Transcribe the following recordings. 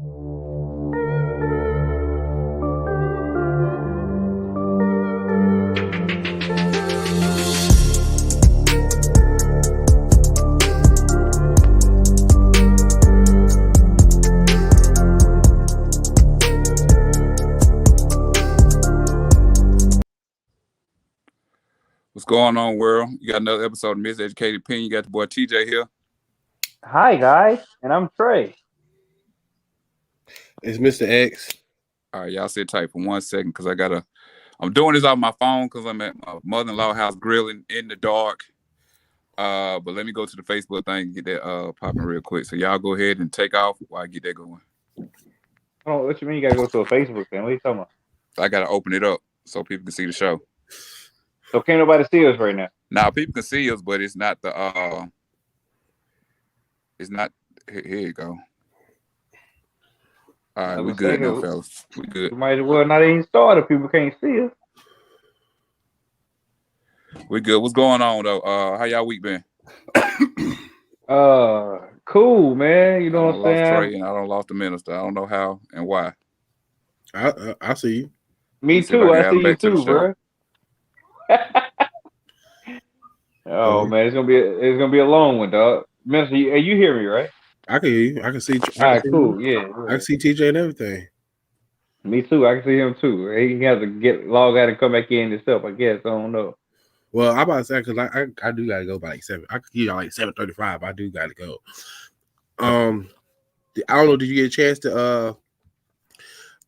What's going on, world? You got another episode of Miseducated Opinion. You got the boy TJ here. Hi guys, and I'm Trey. It's Mr. X. All right, y'all sit tight for 1 second because I'm doing this off my phone because I'm at my mother-in-law house grilling in the dark. But let me go to the Facebook thing and get that popping real quick. So y'all go ahead and take off while I get that going. Oh, what you mean you gotta go to a Facebook thing? What are you talking about? I gotta open it up so people can see the show. So can't nobody see us right now? Now people can see us, but it's not the it's not here you go. All right, we good now, fellas. We good. We might as well not even start if people can't see us. We good. What's going on though? How y'all week been? Cool, man. You know what I'm saying? I lost Trey and I don't lost the minister. I don't know how and why. I see you. Me too. I see you too, bro. Oh man, it's gonna be a long one, dog. Minister, you hear me, right? I can hear you. I can see. All right, cool. Yeah, I can see TJ and everything. Me too. I can see him too. He has to log out and come back in himself. I guess I don't know. Well, I'm about to say because I do gotta go by like 7. I could give y'all like 7:35. I do gotta go. I don't know. Did you get a chance to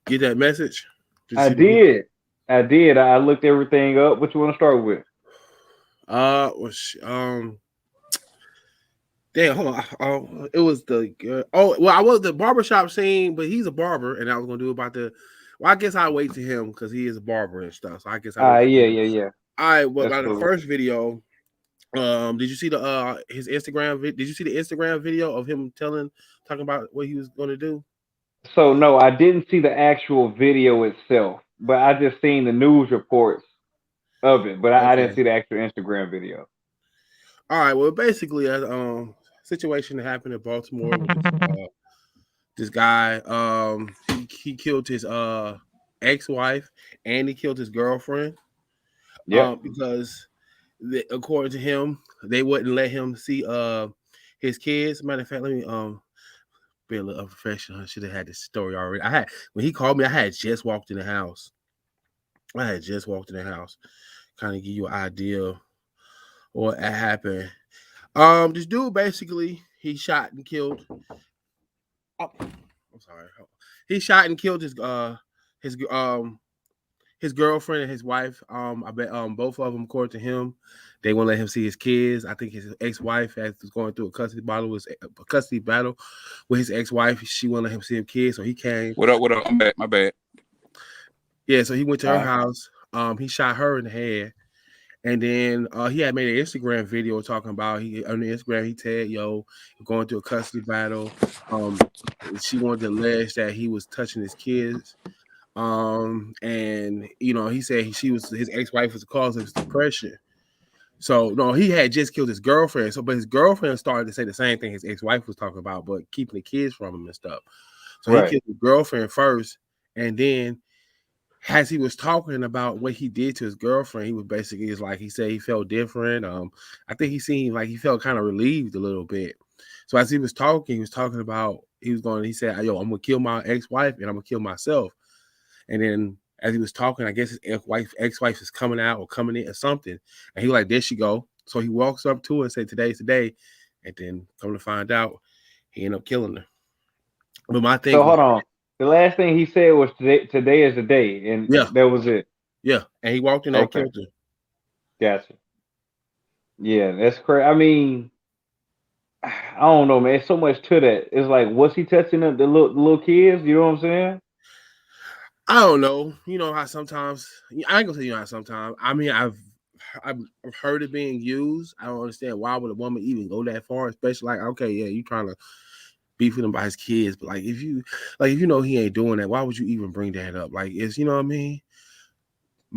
get that message? I did. I looked everything up. What you want to start with? Damn, hold on. It was I was the barbershop scene, but he's a barber, and I was gonna do about the. Well, I guess I'll wait to him because he is a barber and stuff. So I guess yeah. All right. Well, by the first video, did you see his Instagram? Did you see the Instagram video of him talking about what he was gonna do? So no, I didn't see the actual video itself, but I just seen the news reports of it. But I didn't see the actual Instagram video. All right. Well, basically, a situation that happened in Baltimore with this guy. He killed his ex-wife and he killed his girlfriend. Yeah. Because according to him, they wouldn't let him see his kids. Matter of fact, let me be a little unprofessional. I should have had this story already. When he called me, I had just walked in the house. Kind of give you an idea of what happened. This dude basically he shot and killed. Oh, I'm sorry. He shot and killed his girlfriend and his wife. I bet both of them, according to him, they won't let him see his kids. I think his ex-wife was going through a custody battle with his ex-wife. She won't let him see his kids, so he came. What up? My bad. Yeah, so he went to her house. He shot her in the head. And then he had made an Instagram video talking about on the Instagram he said, "Yo, going through a custody battle." She wanted to allege that he was touching his kids. And he said his ex-wife was the cause of his depression. So no, he had just killed his girlfriend. But his girlfriend started to say the same thing his ex-wife was talking about, but keeping the kids from him and stuff. So he killed his girlfriend first, and then as he was talking about what he did to his girlfriend, he was basically he said he felt different. I think he seemed like he felt kind of relieved a little bit. So as he was talking about he said, "Yo, I'm gonna kill my ex-wife and I'm gonna kill myself." And then as he was talking, I guess his ex-wife is coming out or coming in or something. And he was like, "There she go." So he walks up to her and said, "Today's the day." And then come to find out, he ended up killing her. But my thing. So hold on. The last thing he said was today is the day, and that was it. Yeah, and he walked in there and killed her. Gotcha. Yeah, that's crazy. I mean, I don't know, man. It's so much to that. It's like, was he touching the little kids? You know what I'm saying? I don't know. You know how sometimes I ain't gonna say how sometimes. I mean, I've heard it being used. I don't understand why would a woman even go that far, especially you trying to beef with him by his kids, but if you know he ain't doing that, why would you even bring that up? It's you know what I mean?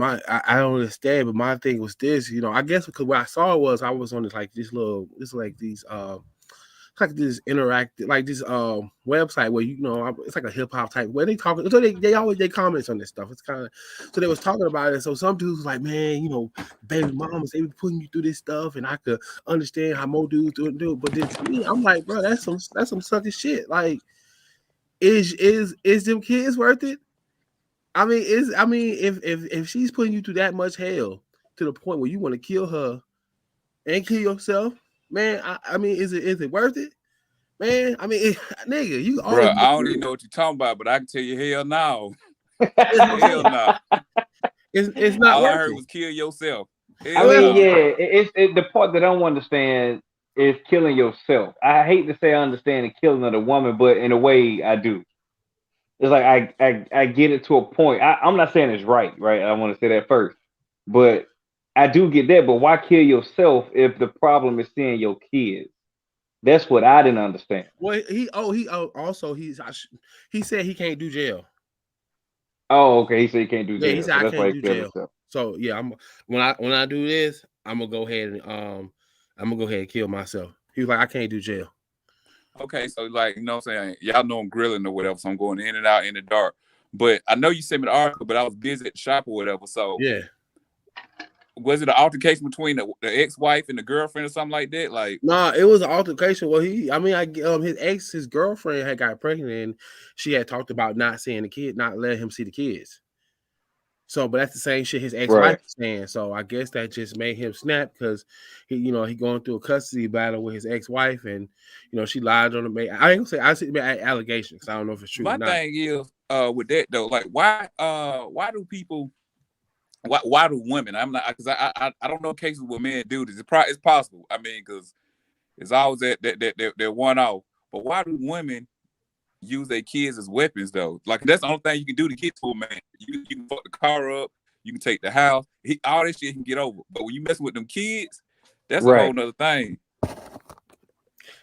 I don't understand, but my thing was this, I guess because what I saw was I was on these like this interactive, like this website where it's like a hip hop type where they talking. So they always they comments on this stuff. It's kind of so they was talking about it. So some dudes was like, man, baby mamas they be putting you through this stuff, and I could understand how more dudes do it. But then to me, I'm like, bro, that's some sucky shit. Like, is them kids worth it? I mean, if she's putting you through that much hell to the point where you want to kill her and kill yourself, man, I mean, is it worth it, man? I mean, nigga, you. Bro, I don't even know what you're talking about, but I can tell you, hell no. Hell no. It's not. All I heard was kill yourself. Hell I mean, yeah, it's the part that I don't understand is killing yourself. I hate to say I understand the killing of the woman, but in a way, I do. It's like I get it to a point. I'm not saying it's right? I want to say that first, but I do get that. But why kill yourself if the problem is seeing your kids? That's what I didn't understand. Well, he said he can't do jail. Oh, okay. He said he can't do jail. Yeah, he said I can't do jail. So yeah, when I do this, I'm gonna go ahead and kill myself. He was like, I can't do jail. Okay, so like, you know what I'm saying? Y'all know I'm grilling or whatever, so I'm going in and out in the dark. But I know you sent me the article, but I was busy at the shop or whatever. So yeah. Was it an altercation between the ex-wife and the girlfriend or something like that? Like, nah, it was an altercation. Well, his girlfriend had got pregnant and she had talked about not seeing the kid, not letting him see the kids. So, but that's the same shit his ex-wife was saying. So I guess that just made him snap because he going through a custody battle with his ex-wife, and she lied on him. I ain't gonna say I see allegations. I don't know if it's true. My thing is with that though, like why do people, why do women? I'm not, because I don't know cases where men do this. It's possible. I mean, because it's always that one off. But why do women use their kids as weapons though? Like that's the only thing you can do to get to a man. You can fuck the car up, you can take the house, all this shit he can get over. But when you messing with them kids, that's a whole nother thing.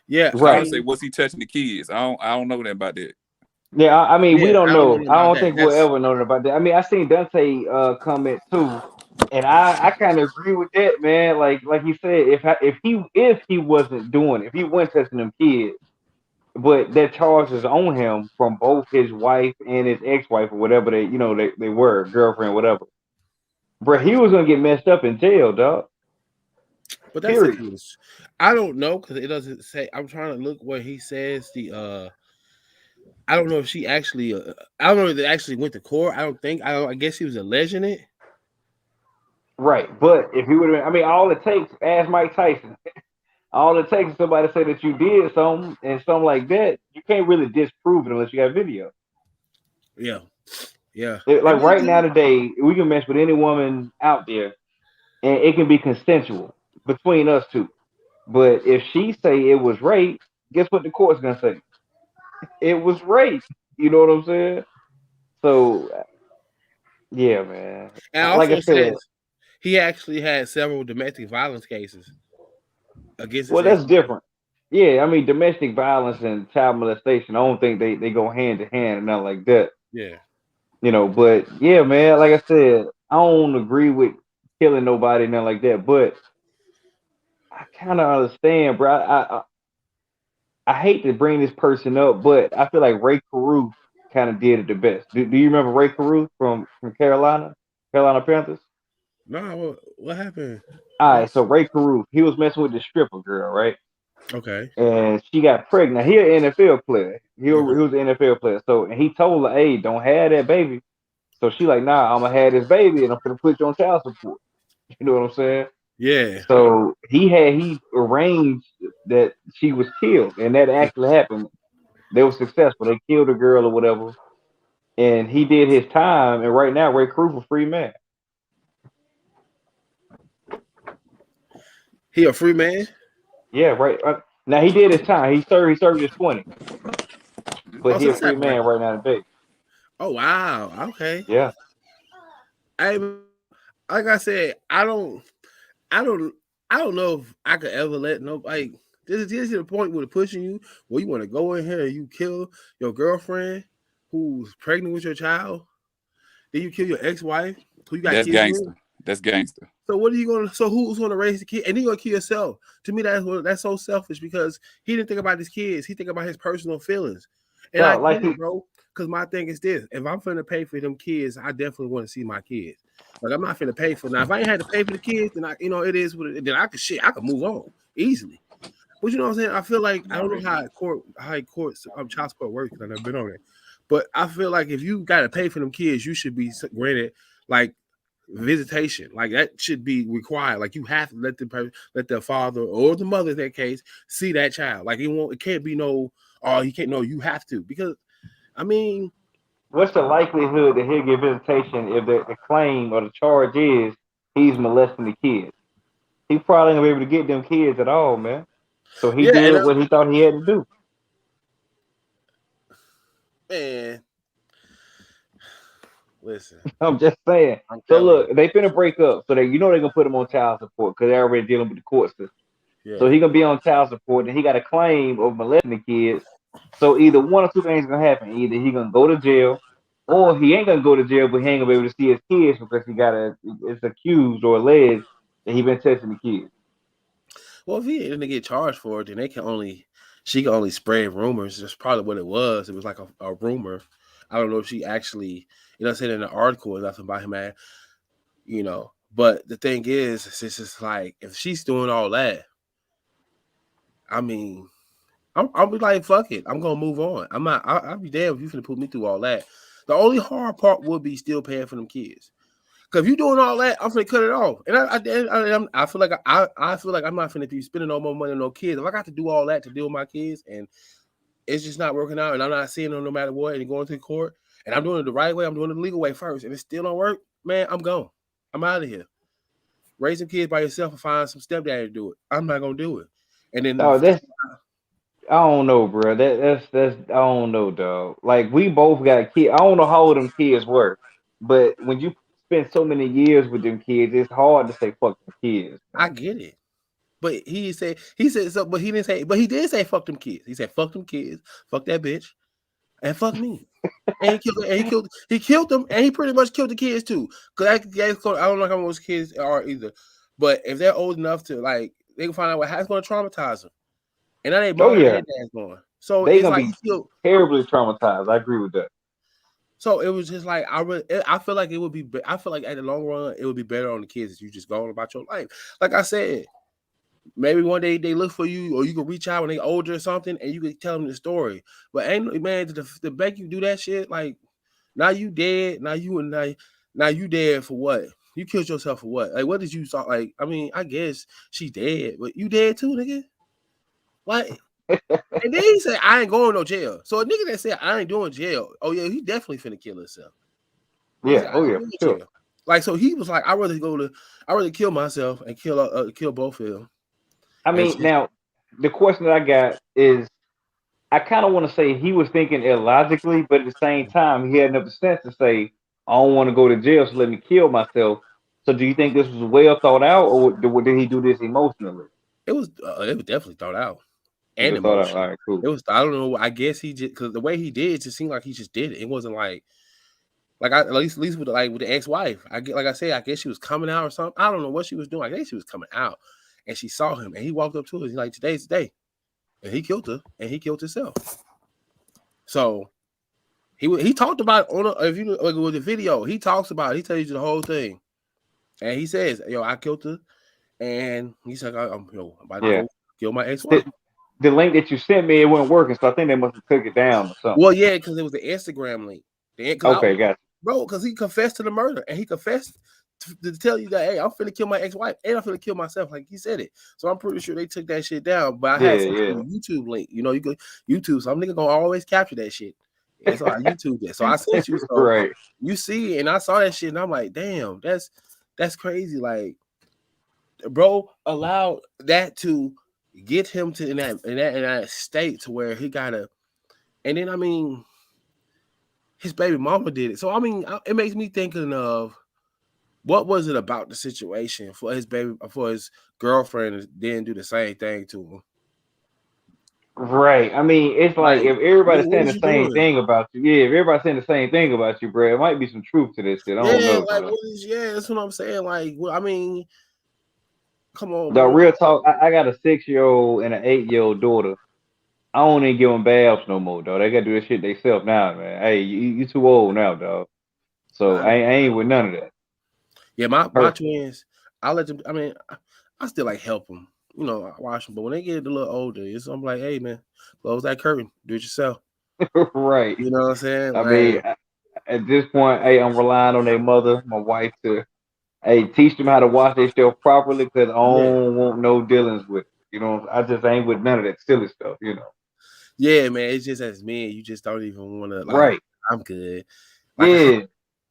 Yeah, right. I say, what's he touching the kids? I don't know that about that. Yeah, I mean, we don't know. I don't think we'll ever know about that. I mean, I seen Dante comment too, and I kind of agree with that, man. Like he said, if he wasn't doing it, if he wasn't touching them kids, but that charge is on him from both his wife and his ex-wife or whatever they were, girlfriend, whatever. Bro, he was gonna get messed up in jail, dog. But that's I don't know because it doesn't say. I'm trying to look where he says I don't know if she actually. I don't know if they actually went to court. I guess he was alleging it. Right, but if he would have, I mean, all it takes, ask Mike Tyson. All it takes is somebody to say that you did something and something like that. You can't really disprove it unless you got video. Yeah. Like right now today, we can mess with any woman out there, and it can be consensual between us two. But if she say it was rape, guess what the court's gonna say? It was rape. You know what I'm saying? So, yeah, man. And like I said, he actually had several domestic violence cases against. Well, that's different. Yeah, I mean, domestic violence and child molestation, I don't think they go hand to hand and nothing like that. Yeah. But yeah, man, like I said, I don't agree with killing nobody and nothing like that, but I kind of understand, bro. I hate to bring this person up, but I feel like Ray Caruth kind of did it the best. Do you remember Ray Caruth from Carolina Panthers? No, what happened? All right, so Ray Caruth, he was messing with the stripper girl, right? Okay. And she got pregnant. He an NFL player. He was an NFL player. So, and he told her, hey, don't have that baby. So she like, nah, I'm going to have this baby and I'm going to put you on child support. You know what I'm saying? Yeah. So he arranged that she was killed. And that actually happened. They were successful. They killed the girl or whatever. And he did his time. And right now, Ray Caruth a free man. He a free man? Yeah, right. Now he did his time. He served his 20. But he's a free man right now today. Oh wow. Okay. Yeah. Like I said, I don't know if I could ever let nobody. This is the point where pushing you where you want to go in here and you kill your girlfriend who's pregnant with your child. Then you kill your ex-wife who you got kids with. That's gangster. So what are you gonna? So who's gonna raise the kid? And you gonna kill yourself? To me, that's so selfish because he didn't think about his kids. He think about his personal feelings. And No, I like get it, bro. Because my thing is this: if I'm finna pay for them kids, I definitely want to see my kids. Like I'm not finna pay for now. If I ain't had to pay for the kids, then it is what it. Then I could move on easily. But you know what I'm saying? I feel like I don't know how courts child support works because I've never been on it. But I feel like if you got to pay for them kids, you should be granted like visitation. Like that should be required. Like you have to let the father or the mother in that case see that child. Like it can't be no. Oh, you can't. No, you have to because I mean. What's the likelihood that he'll get visitation if the claim or the charge is he's molesting the kids? He probably ain't gonna be able to get them kids at all, man. So he did what he thought he had to do. Man, listen. I'm just saying. So look, they finna break up, so they're gonna put him on child support because they're already dealing with the court system. Yeah. So he gonna be on child support, and he got a claim of molesting the kids. So either one or two things gonna happen: either he gonna go to jail, or he ain't gonna go to jail, but he ain't gonna be able to see his kids because it's accused or alleged that he been testing the kids. Well, if he didn't get charged for it, then she can only spread rumors. That's probably what it was. It was like a rumor. I don't know if she actually, said in the article or nothing about him, man. But the thing is, it's just like if she's doing all that, I mean, I'll be like, fuck it, I'm gonna move on. I'm not. I'll be damned if you finna put me through all that. The only hard part would be still paying for them kids. Because if you doing all that, I'm finna cut it off. And I feel like I feel like I'm not finna be spending no more money on no kids. If I got to do all that to deal with my kids and it's just not working out and I'm not seeing them no matter what and going to court and I'm doing it the right way, I'm doing it the legal way first, and it still don't work, man, I'm gone. I'm out of here. Raising kids by yourself and find some stepdaddy to do it. I'm not gonna do it. And then I don't know, bro. That's I don't know, dog. Like we both got kids. I don't know how old them kids were, but when you spend so many years with them kids, it's hard to say fuck them kids. Man. I get it. But he said so, but he didn't say, but he did say fuck them kids. He said fuck them kids, fuck that bitch, and fuck me. And he killed them, and he pretty much killed the kids too. Cause I don't know how most kids are either, but if they're old enough to like, they can find out how it's going to traumatize them. And now they mom and dad's going. So they gonna be terribly traumatized. I agree with that. So it was just like I feel like it would be. I feel like at the long run, it would be better on the kids if you just go on about your life. Like I said, maybe one day they look for you, or you can reach out when they older or something, and you can tell them the story. But ain't man to make you do that shit. Like now you dead. Now you dead for what? You killed yourself for what? Like what did you thought? Like I mean, I guess she dead, but you dead too, nigga. Like. And then he said, I ain't going no jail. So a nigga that said I ain't doing jail, oh yeah, he definitely finna kill himself. Yeah, sure. Like so he was like, I'd rather kill myself and kill both of them. I mean, now the question that I got is I kind of want to say he was thinking illogically, but at the same time, he had enough sense to say, I don't want to go to jail, so let me kill myself. So do you think this was well thought out, or did he do this emotionally? It was definitely thought out. And emotion. All right, cool. It was, I don't know. I guess he just, because the way he did, it just seemed like he just did it. It wasn't like at least with the ex-wife. I guess she was coming out or something. I don't know what she was doing. I guess she was coming out, and she saw him, and he walked up to her. He's like, "Today's the day," and he killed her, and he killed himself. So he talked about if you look with the video, he talks about, he tells you the whole thing, and he says, "Yo, I killed her," and he's like, "I'm about to go kill my ex-wife." The link that you sent me, it wasn't working, so I think they must have took it down or something. Well, yeah, because it was the Instagram link. Okay, gotcha. Bro, because he confessed to the murder, and he confessed to tell you that, hey, I'm finna kill my ex-wife, and I'm finna kill myself, like he said it. So I'm pretty sure they took that shit down. But I had a YouTube link. You go YouTube, so I'm nigga gonna always capture that shit. And so I YouTube that. So I sent you, so right. You see, and I saw that shit, and I'm like, damn, that's crazy. Like, bro, allowed that to get him to in that state to where he gotta, and then I mean, his baby mama did it. So I mean, it makes me thinking of what was it about the situation for his girlfriend to then do the same thing to him. Right. I mean, it's like if everybody's what saying is the you same doing? thing about you, if everybody's saying the same thing about you, bro, it might be some truth to this shit. I don't Yeah, know, like bro. that's what I'm saying. Like, I mean, come on, The bro. real talk, I got a 6-year-old and an 8-year-old daughter. I don't even give them baths no more, dog. They gotta do this shit themselves now, man. Hey, you too old now, dog. So I ain't with none of that. Yeah, my Perfect. twins, I let them. I mean, I still like help them. You know, I watch them, but when they get a little older, I'm like, hey man, close that curtain, do it yourself. Right. You know what I'm saying? I Like, mean, at this point, hey, I'm relying on their mother, my wife, to teach them how to wash their stuff properly, because I yeah, don't want no dealings with it. You know, I just ain't with none of that silly stuff. You know. yeah, man. It's just as men, you just don't even want to like. Right. I'm good. Like Yeah.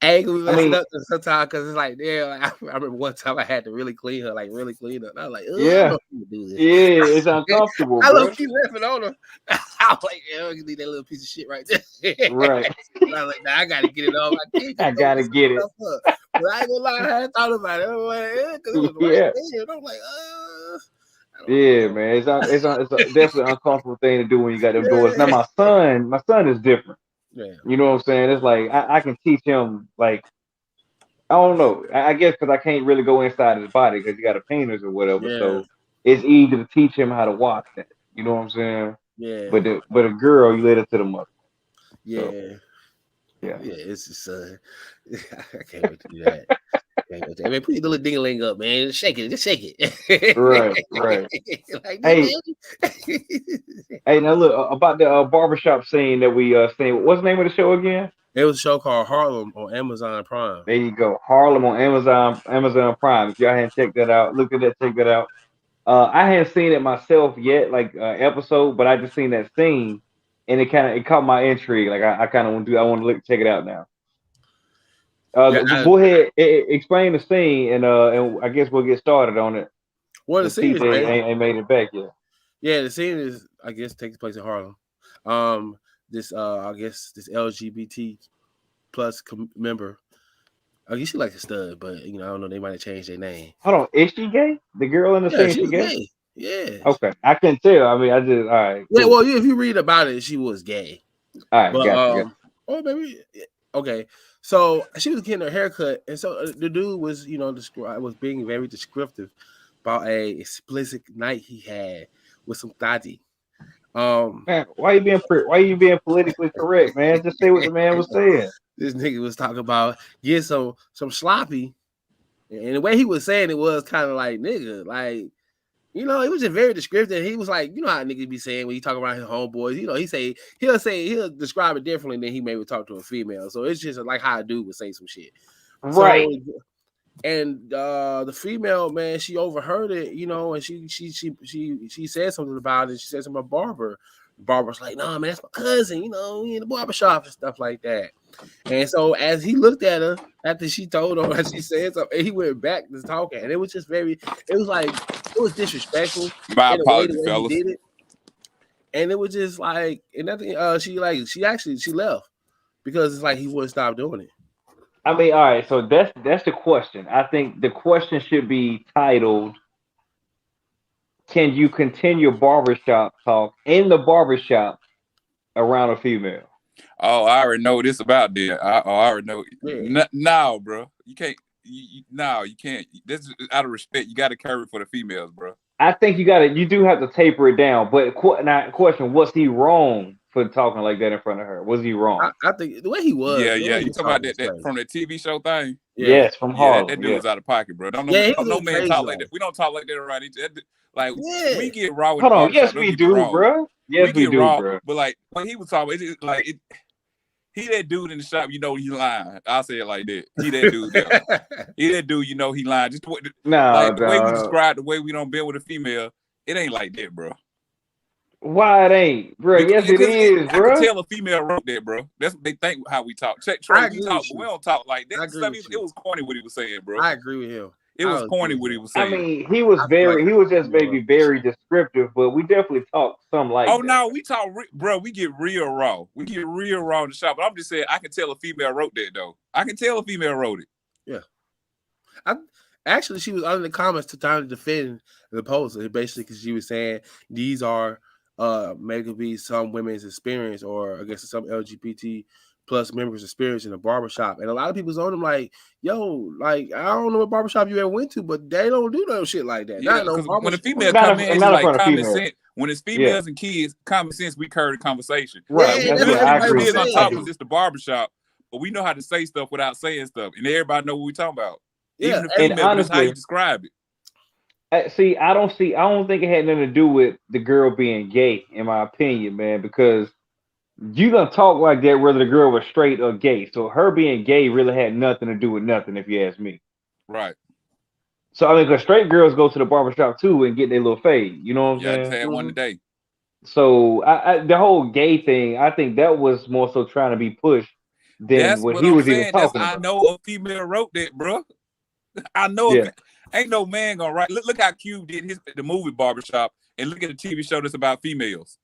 I ain't gonna I mess it mean, up sometimes because it's like, yeah. Like, I remember one time I had to really clean her, like really clean her. And I was like, oh, I don't know yeah. if you can do this. Yeah. It's uncomfortable, I bro. love keep laughing on her. I was like, yeah, you need that little piece of shit right there. Right. I was like, nah, I gotta get it off. I can't I throw gotta this get it. stuff up. But I ain't gonna lie, I hadn't thought about it. I was like, yeah, because it was right Yeah. there. And I'm like, I don't Yeah, know. man. It's definitely an uncomfortable thing to do when you got them doors. Now, Yeah. my son is different. Yeah. You know what I'm saying? It's like I can teach him, like, I don't know. I guess because I can't really go inside his body because he got a penis or whatever. Yeah. So it's easy to teach him how to wash that. You know what I'm saying? Yeah. But a girl, you let it to the mother. So Yeah. yeah. Yeah. It's just I can't wait to do that. I mean, put your little ding-a-ling up, man. Just shake it. Just shake it. Right, right. Like Hey, that, baby. hey, now look about the barbershop scene that we seen. What's the name of the show again? It was a show called Harlem on Amazon Prime. There you go. Harlem on Amazon Prime. If y'all hadn't checked that out, look at that, check that out. I hadn't seen it myself yet, like episode, but I just seen that scene, and it caught my intrigue. Like I kind of want to check it out now. Yeah. Go ahead, explain the scene, and I guess we'll get started on it. Well, the Since scene is TJ ain't made it back yet. yeah, the scene is I guess takes place in Harlem. This I guess this LGBT plus member. I guess she like a stud, but I don't know. They might have changed their name. Hold on, is she gay? The girl in the Yeah, scene, she she was gay? gay. Yeah. Okay, I can tell. I mean, I just all right. Yeah. Cool. Well, if you read about it, she was gay. All right, But gotcha. oh baby, okay. So she was getting her haircut, and so the dude was was being very descriptive about a explicit night he had with some thotty. Man, why you being politically correct, man? Just say what the man was saying. This nigga was talking about get some sloppy, and the way he was saying it was kind of like nigga, like it was just very descriptive. He was like, how niggas be saying when you talk about his homeboys, he'll describe it differently than he maybe talk to a female. So it's just like how a dude would say some shit. Right. So and the female, man, she overheard it, and she said something about it. She said something about Barbara. Barbara's like, nah, man, that's my cousin, we in the barbershop and stuff like that. And so as he looked at her after she told him and she said something, he went back to talking. And it was just it was disrespectful My in a way the apologies, way fellas. he did it. And it was just like, and nothing, she left because it's like he wouldn't stop doing it. I mean, all right, so that's the question. I think the question should be titled, can you continue barbershop talk in the barbershop around a female? Oh, I already know this about that. I already know. Yeah. No, bro. You can't. No, you can't. This is out of respect. You got to carry for the females, bro. I think you do have to taper it down. But now, question: was he wrong for talking like that in front of her? Was he wrong? I think the way he was. Yeah. You talking about that from the TV show thing? Yeah. Yes, from Harlem. That dude was out of pocket, bro. Don't no man talk like that. We don't talk like that around each other. Like we get raw with Hold the on. barbershop. Yes, we do, bro. Yes, we do, raw, bro. But like when he was talking, it's like he that dude in the shop, he lying. I'll say it like that. He that dude there. He that dude, he lying. Just the way we describe the way we don't been with a female, it ain't like that, bro. Why it ain't, bro? Yes, it is, bro. I can tell a female wrote that, bro. That's what they think how we talk. Trey, we talk, but we don't talk like that. It was corny what he was saying, bro. I agree with him. It was corny what he was saying. I mean, he was just maybe very descriptive, but we definitely talk something like that. Oh, no, we talk, bro, we get real raw. We get real raw in the shop. But I'm just saying, I can tell a female wrote that, though. I can tell a female wrote it. Yeah. Actually, she was under the comments trying to defend the post. Basically, because she was saying these are maybe be some women's experience, or I guess some LGBT plus members' experience in a barbershop. And a lot of people's on them like, yo, like I don't know what barbershop you ever went to, but they don't do no shit like that. Yeah, because when a female come in, it's like common sense. When it's females and kids, common sense, we carry the conversation. Right. I agree. On top because it's the barbershop, but we know how to say stuff without saying stuff, and everybody know what we talking about. Yeah, even the female, honestly, that's how you describe it. See, I don't think it had nothing to do with the girl being gay, in my opinion, man, because you don't talk like that whether the girl was straight or gay. So her being gay really had nothing to do with nothing, if you ask me. Right. So I mean, because straight girls go to the barbershop too and get their little fade. You know what I'm saying? Yeah, I just had one today. So the whole gay thing, I think that was more so trying to be pushed than what he was even talking about. I know a female wrote that, bro. I know. Yeah. Ain't no man gonna write. Look how Cube did the movie Barbershop, and look at the TV show that's about females.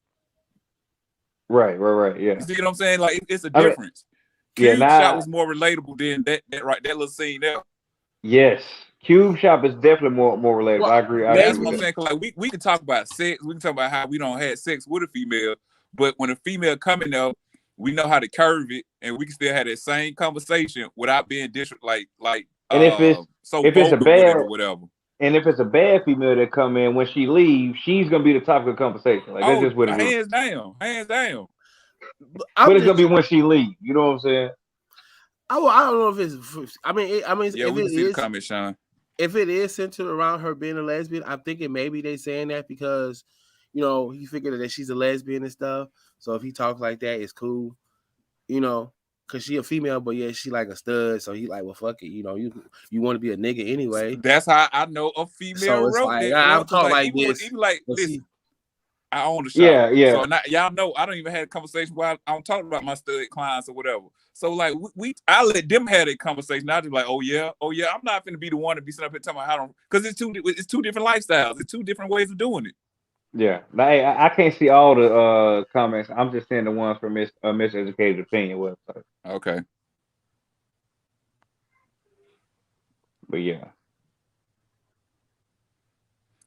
Right. Yeah. You see what I'm saying? Like it's a difference. Cube Shop was more relatable than that little scene there. Yes, Cube Shop is definitely more relatable. Well, I agree. That's what I'm saying. Like we can talk about sex. We can talk about how we don't have sex with a female, but when a female coming up, we know how to curve it, and we can still have that same conversation without being like. And if it's a bad or whatever. And if it's a bad female that come in, when she leaves, she's gonna be the topic of conversation. Like that's just what it is. Hands down. But it's gonna be when she leaves. You know what I'm saying? I don't know if it's. I mean, yeah, if we can see the comment, Sean. If it is centered around her being a lesbian, I'm thinking maybe they saying that because, you know, he figured that she's a lesbian and stuff. So if he talks like that, it's cool. You know. Cause she a female, but yeah, she like a stud. So he like, well, fuck it. You know, you want to be a nigga anyway. That's how I know a female so wrote like, that. I'm talking like this. Even like, listen, I own the shop. Yeah. So now, y'all know I don't even have a conversation where I'm talking about my stud clients or whatever. So like I let them have that conversation. I just like, oh yeah. I'm not gonna be the one to be sitting up here talking about how don't, because it's two different lifestyles. It's two different ways of doing it. Yeah, I can't see all the comments. I'm just seeing the ones from Miseducated Opinion website. Okay. But yeah.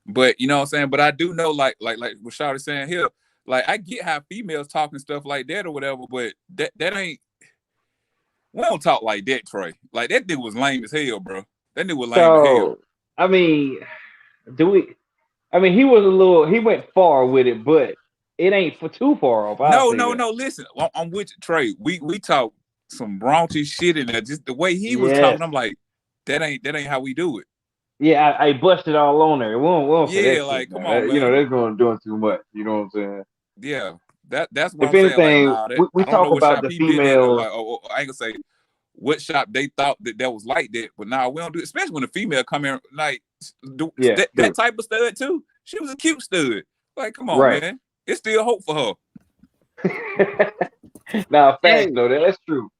But you know what I'm saying? But I do know, like what Shawty's saying here, like I get how females talking stuff like that or whatever, but that ain't. We don't talk like that, Trey. Like that nigga was lame as hell, bro. That nigga was lame as hell. I mean, he went far with it, but it ain't for too far off. No. Listen, I'm with you, Trey. We talk some raunchy shit in there. Just the way he was talking, I'm like, that ain't how we do it. Yeah, I busted all on there. We won't yeah, like shit, come on, man. You know, they're doing too much. You know what I'm saying? Yeah, that's what if I'm anything, saying. Like, we talk about the females. Like, I ain't gonna say what shop they thought that was like that, but now we don't do it. Especially when a female come in, like that type of stud too. She was a cute stud. Like, come on, man. It's still hope for her. Now, fact though, that's true.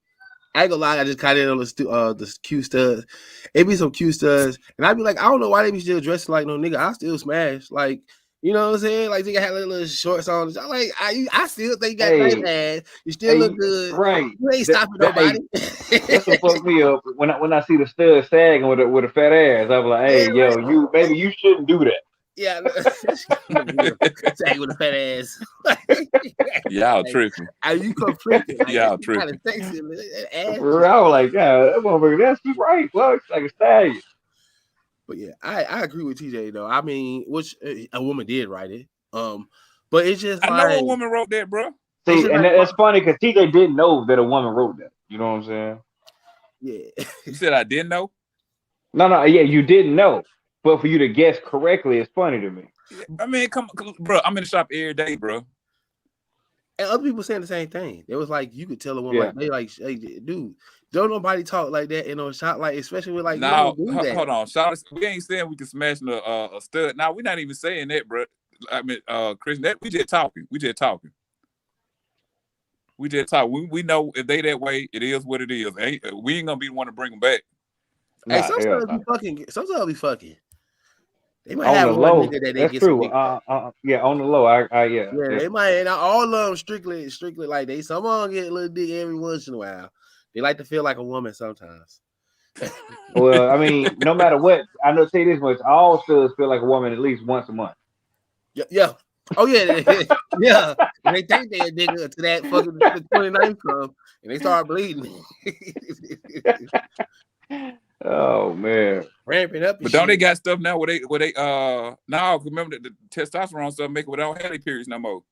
I ain't gonna lie, I just caught in on the cute studs. It be some cute studs, and I be like, I don't know why they be still dressing like no nigga. I still smash, like, you know what I'm saying? Like they got little shorts on. I'm like, I still think you got nice ass. You still look good, right? You ain't stopping nobody. That's what fucked me up when I see the stud sagging with a fat ass. I'm like, hey, yo, you shouldn't do that. Yeah, say with a fat ass. Y'all tripping. You come tripping. Like, y'all tripping. I was like, yeah, that motherfucker, that's right. Well, it's like a stallion. But yeah, I agree with TJ though. I mean, which a woman did write it. But it's just I know a woman wrote that, bro. See, and that's funny because TJ didn't know that a woman wrote that. You know what I'm saying? Yeah. You said I didn't know? No, yeah, you didn't know. But for you to guess correctly, it's funny to me. I mean, come on, bro. I'm in the shop every day, bro. And other people saying the same thing. It was like you could tell a woman, like, they like, hey, dude, don't nobody talk like that in a shop, like especially with like. No, hold on, shout. We ain't saying we can smash a stud. Now we're not even saying that, bro. I mean, Chris, we just talking. We just talking. We know if they that way, it is what it is. We ain't gonna be the one to bring them back. Hey, sometimes be fucking. Sometimes be fucking. They might on have the one low. nigga that they That's get true. Yeah, on the low. Yeah. They might. And all of them strictly like they. Some of them get a little dick every once in a while. They like to feel like a woman sometimes. Well, I mean, no matter what, I know say this much: all studs feel like a woman at least once a month. Yeah. Oh yeah, yeah. And they think they're a nigga to that fucking 29th club, and they start bleeding. Oh man. Ramping up. But don't they got stuff now where they now remember the testosterone stuff make it without have their periods no more.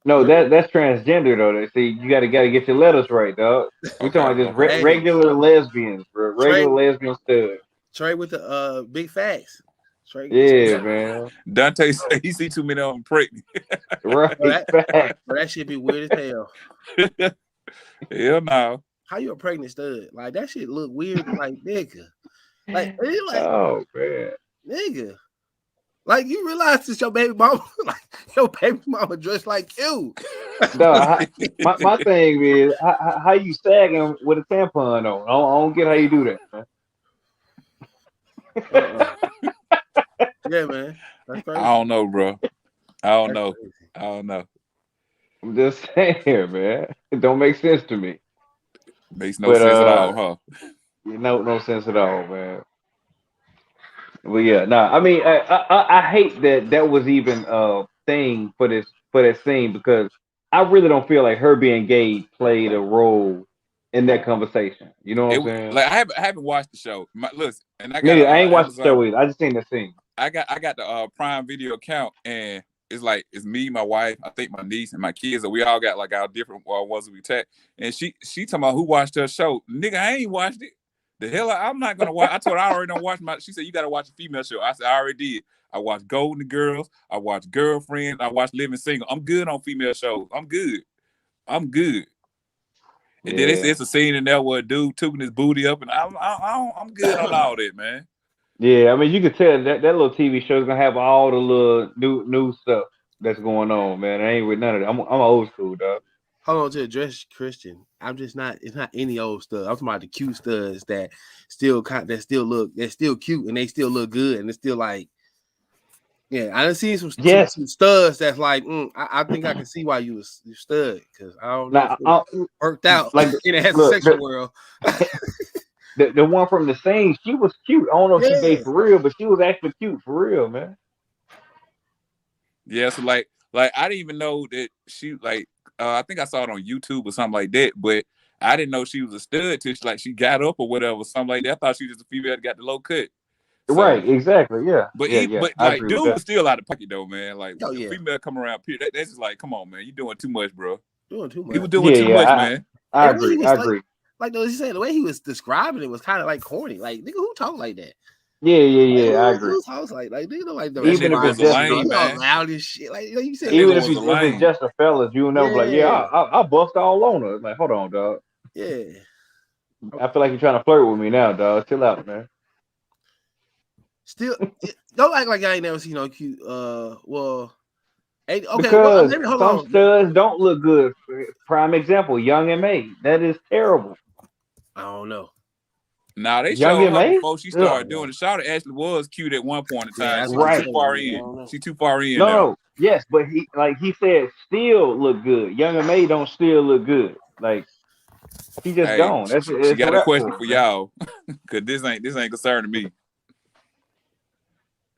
No, that's transgender though. They see you gotta get your letters right, dog. We talking about just regular lesbians, bro. Regular lesbian stud. Trey with the big facts. Trey, yeah, man. Dante said he see too many of them pregnant. Right. That shit be weird as hell. Hell no. How you a pregnant stud? Like that shit look weird. Like nigga. Like oh man, nigga. Like you realize it's your baby mama, like your baby mama dressed like you. No, my thing is how you sagging with a tampon on. I don't get how you do that, man. Yeah, man. That's crazy. I don't know, bro. I don't know. I'm just saying, man. It don't make sense to me. Makes no sense at all, huh? No sense at all, man. Well, yeah, no. I mean, I hate that was even a thing for that scene because I really don't feel like her being gay played a role in that conversation. You know what I'm saying? Like I haven't watched the show. Listen, and I ain't watched the show either. I just seen that scene. I got the Prime Video account, and it's me, my wife, I think my niece and my kids, and we all got like our different ones we tag. And she talking about who watched her show. Nigga, I ain't watched it. The hell, I'm not gonna watch. I told her I already don't watch my. She said you gotta watch a female show. I said I already did. I watched Golden Girls. I watched Girlfriend. I watched Living Single. I'm good on female shows. I'm good. And then it's a scene in there where a dude took his booty up, and I'm good on all that, man. Yeah, I mean you could tell that little TV show is gonna have all the little new stuff that's going on, man. I ain't with none of that. I'm old school, dog. Hold on, to address Christian. I'm just not. It's not any old stuff. I'm talking about the cute studs that still cute and they still look good and it's still like, yeah. I done seen some studs that's like, I think I can see why you was stud because I don't know worked out like in the heterosexual world. The one from the scene, she was cute. I don't know if she gay for real, but she was actually cute for real, man. Yeah, so like I didn't even know that she like. I think I saw it on YouTube or something like that, but I didn't know she was a stud till she got up or whatever, something like that. I thought she was just a female that got the low cut. So, right, exactly, yeah. But like, dude was still out of pocket though, man. Like, the female come around, that's just like, come on, man, you doing too much, bro. Doing too much. He was doing too much, man. I agree. Like he said, the way he was describing it was kind of like corny. Like, nigga, who talk like that? Yeah, I agree. Whose house like nigga like the even if it's lame, man. Loud as shit. Like you said, even if it's just a fellas, you know, like I bust all on her. Like, hold on, dog. Yeah. I feel like you're trying to flirt with me now, dog. Chill out, man. Still, don't act like I ain't never seen no cute. Because some studs don't look good. Prime example, Young M.A. That is terrible. I don't know. Nah, they showed her before she started doing it. Shawty actually was cute at one point in time. She's too far in. She's too far in. No, yes, but he said still look good. Young M.A. don't still look good. Like he just don't. She got a question for y'all, cause this ain't concerning me.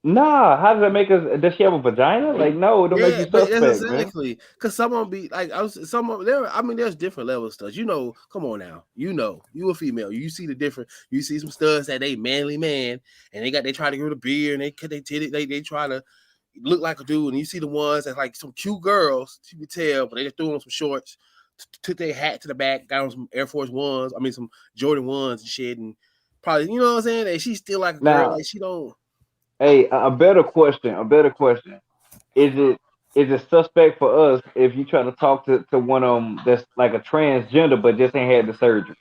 Nah, how does that make us? Does she have a vagina? Like, no, it don't make you suspect, exactly. Because someone be like, there's different levels of stuff. You know, come on now. You know, you a female. You see the different. You see some studs that they manly man, and they try to grow the beard, and they cut their titty. They try to look like a dude, and you see the ones that like some cute girls. You can tell, but they just threw on some shorts, took their hat to the back, got on some Air Force Ones. I mean, some Jordan Ones and shit, and probably you know what I'm saying. That she's still like a girl. Like she don't. Hey, a better question. Is it suspect for us if you try to talk to one of them that's like a transgender but just ain't had the surgery,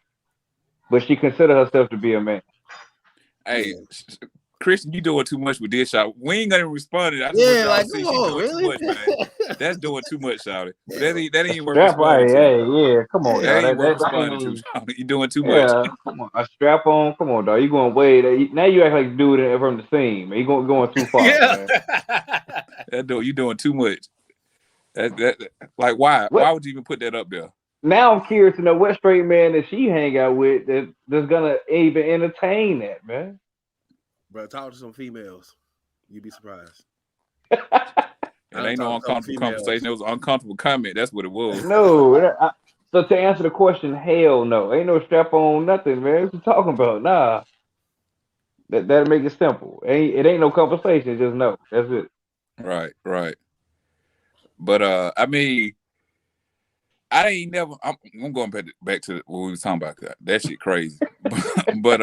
but she consider herself to be a man? Hey, Christian, you doing too much with this shot. We ain't gonna respond to that. Come on, really? Too much, man. That's doing too much, shouty. That ain't worth responding to. Come on, that ain't worth responding to. You doing too much. Come on, a strap on. Come on, dog. You going way? Now you act like you do it from the scene. Man. You going too far. Man. You doing too much. That like why? Why would you even put that up there? Now I'm curious to know what straight man that she hang out with that's gonna even entertain that, man. Bro, talk to some females. You'd be surprised. It ain't no uncomfortable conversation. It was an uncomfortable comment. That's what it was. No. So to answer the question, hell no. Ain't no strap on nothing, man. What you talking about? Nah. That'll make it simple. It ain't no conversation. Just no. That's it. Right. But I mean, I ain't never. I'm going back to what we was talking about. That shit crazy. but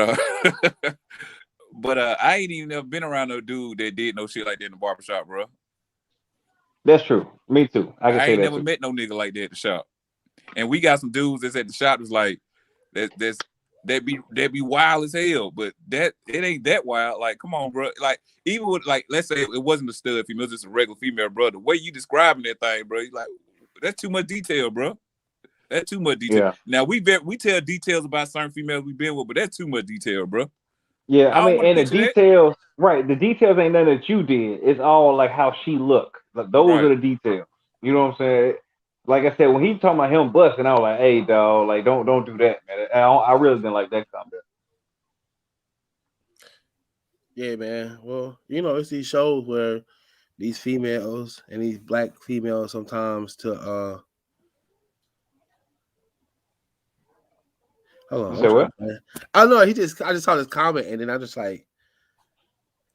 I ain't even never been around no dude that did no shit like that in the barbershop, bro. That's true. Me too. I ain't never met no nigga like that at the shop. And we got some dudes that's at the shop that's like that be wild as hell, but it ain't that wild. Like, come on, bro. Like, even with, like, let's say it wasn't a stud female, just a regular female, bro. The way you describing that thing, bro, like, that's too much detail, bro. That's too much detail. Yeah. Now we tell details about certain females we've been with, but that's too much detail, bro. Yeah, I mean, and the details, right? The details ain't nothing that you did. It's all like how she looked. Like, those are the details. You know what I'm saying? Like I said, when he talking about him busting, I was like, "Hey, dog, like don't do that, man." I really didn't like that comment. Yeah, man. Well, you know, it's these shows where these females and these black females sometimes to hold on. Say what? I know I just saw this comment and then I just like,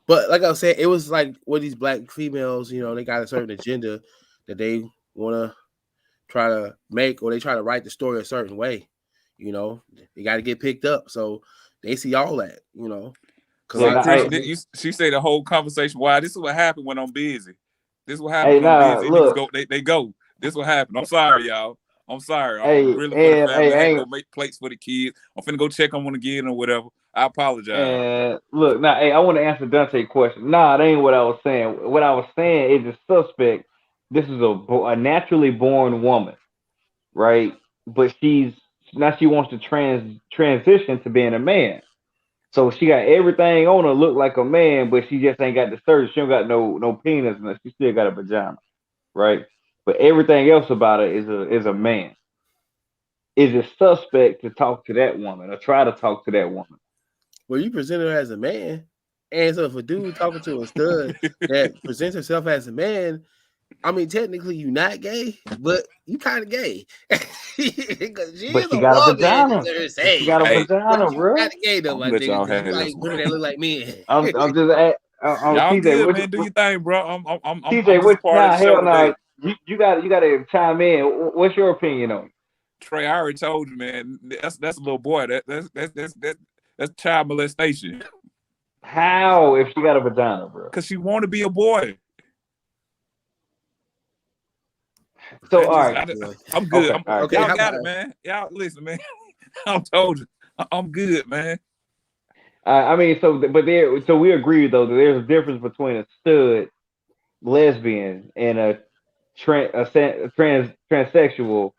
but like I was saying, it was like with these black females, you know, they got a certain agenda that they want to try to make, or they try to write the story a certain way. You know, they got to get picked up, so they see all that. You know, she said the whole conversation. Wow, this is what happened when I'm busy. This is what happened when I'm busy. Look, they go. This is what happened. I'm sorry, y'all. I'm sorry. I'm really for the family. I ain't go make plates for the kids. I'm finna go check on them again or whatever. I apologize. And look, now, hey, I want to answer Dante's question. Nah, that ain't what I was saying. What I was saying is the suspect. This is a naturally born woman, right? But she wants to transition to being a man. So she got everything on her look like a man, but she just ain't got the surgery. She don't got no penis, and she still got a vagina, right? But everything else about her is a man. Is it suspect to talk to that woman or try to talk to that woman? Well, you present her as a man, and so if a dude talking to a stud that presents herself as a man, I mean, technically you're not gay, but you kind of gay. But she got a vagina. She got a vagina, bro. Not gay though, my nigga. You like women that look like men. I'm just y'all TJ, good, man. Do your thing, bro. I'm TJ, what? Nah, hell no. You got to chime in. What's your opinion on it? Trey, I already told you, man. That's a little boy. That's child molestation. How if she got a vagina, bro? Because she want to be a boy. So all right, I'm good. Okay, y'all got it, man. Y'all listen, man. I told you, I'm good, man. I mean, so we agree though that there's a difference between a stud lesbian and a transsexual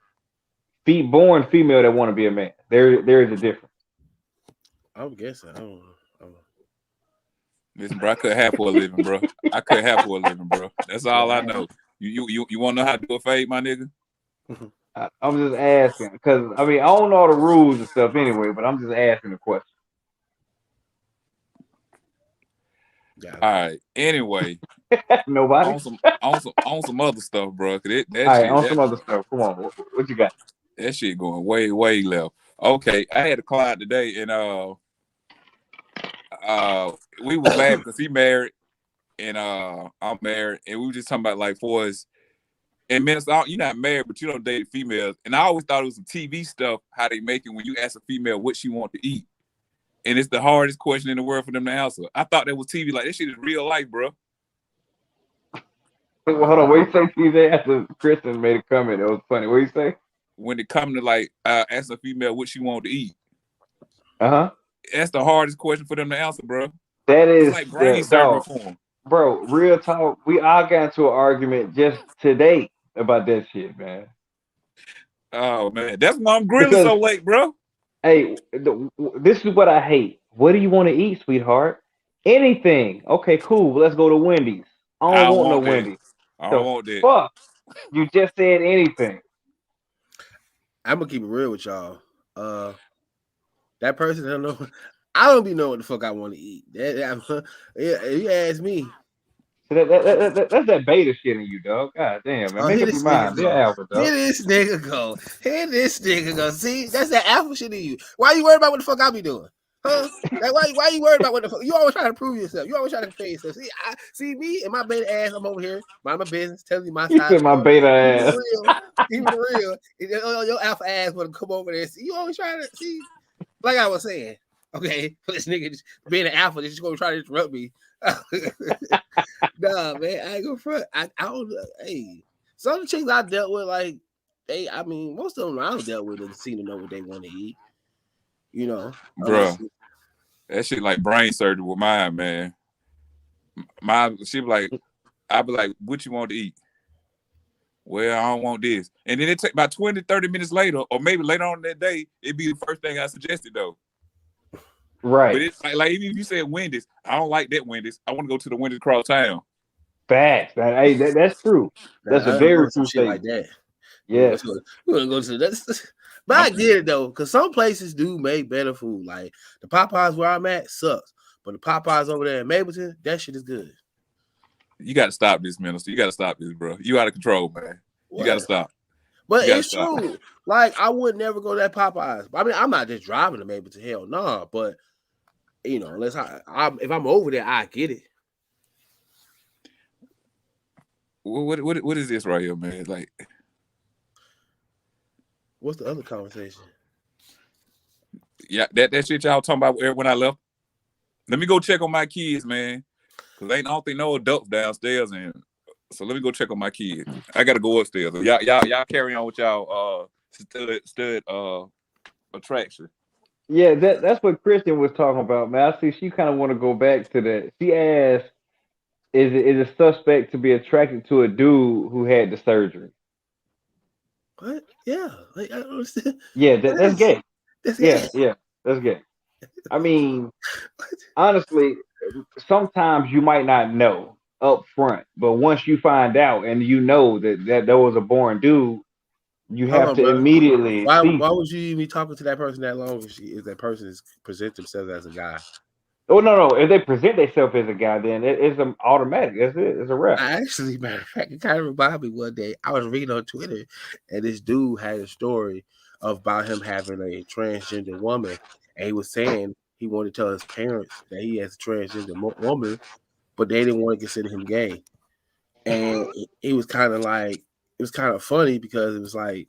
born female that want to be a man. There is a difference. I'm guessing. I don't know. Listen, bro, I cut half for a living, bro. That's all I know. You want to know how to do a fade, my nigga? I'm just asking because I mean I don't know all the rules and stuff anyway, but I'm just asking the question. All right. Anyway, nobody on some other stuff, bro. Some other stuff. Come on, what you got? That shit going way left. Okay, I had a client today, and we was laughing because he married, and I'm married, and we were just talking about like for us. And man, you're not married, but you don't date females. And I always thought it was some TV stuff how they make it when you ask a female what she want to eat. And it's the hardest question in the world for them to answer. I thought that was TV. Like, that shit is real life, bro. Well, hold on. What you say, TJ? After Kristen made a comment, it was funny. What you say? When it comes to, like, ask a female what she want to eat. Uh-huh. That's the hardest question for them to answer, bro. That is. It's like brain surgery for them. Bro, real talk. We all got into an argument just today about that shit, man. Oh, man. That's why I'm grilling so late, bro. Hey, this is what I hate. What do you want to eat, sweetheart? Anything. Okay, cool. Let's go to Wendy's. I don't want no Wendy's. I don't want that. Fuck. You just said anything. I'm gonna keep it real with y'all. That person, I don't know. I don't be knowing what the fuck I want to eat. If you ask me, So that's that beta shit in you, dog. God damn, man. Make up your mind. Be an alpha, dog. Here this nigga go. Here this nigga go. See, that's that alpha shit in you. Why you worried about what the fuck I be doing? Huh? Like, why you worried about what the fuck? You always trying to prove yourself. You always trying to compare yourself. See me and my beta ass. I'm over here, mind my business, telling you my side. You my beta ass. Even real. Your alpha ass want to come over there. See, you always trying to see. Like I was saying, okay, this nigga just being an alpha, just gonna try to interrupt me. Nah, man, I ain't gonna front. I don't. Hey, some of the chicks I dealt with, like most of them I dealt with didn't seem to know what they want to eat. You know, bro. That shit like brain surgery with mine, man. She be like, I be like, what you want to eat? Well, I don't want this. And then it take about 20, 30 minutes later, or maybe later on that day, it'd be the first thing I suggested though. Right. But it's like even if you said Wendy's, I don't like that Wendy's. I want to go to the Wendy's across town. Facts. That's true. That's a very true thing. Like that. Yes. We're gonna go to that. But I get it though, because some places do make better food. Like the Popeyes where I'm at sucks, but the Popeyes over there in Mapleton, that shit is good. You got to stop this, minister. You got to stop this, bro. You out of control, man. You got to stop. But it's true. Like I would never go to that Popeyes. I mean, I'm not just driving to Mapleton. Hell no. Nah, but you know, unless if I'm over there, I get it. What is this right here, man? Like, what's the other conversation? Yeah, that shit y'all talking about when I left. Let me go check on my kids, man. Cause I don't think no adults downstairs, and so let me go check on my kids. I gotta go upstairs. Y'all carry on with y'all stud attraction. Yeah, that's what Kristen was talking about, man. I see she kind of want to go back to that. She asked, "Is a suspect to be attracted to a dude who had the surgery?" What? Yeah, like I don't understand. Yeah, that's gay. That's gay. Yeah, that's gay. I mean, honestly, sometimes you might not know up front, but once you find out and you know that there was a born dude, you have to immediately. Why would you even be talking to that person that long if that person is present themselves as a guy? Oh no! If they present themselves as a guy, then it's an automatic. That's it. It's a wrap. Actually, matter of fact, it kind of reminded me one day. I was reading on Twitter, and this dude had a story about him having a transgender woman, and he was saying he wanted to tell his parents that he has a transgender woman, but they didn't want to consider him gay. And it was kind of like, it was kind of funny because it was like,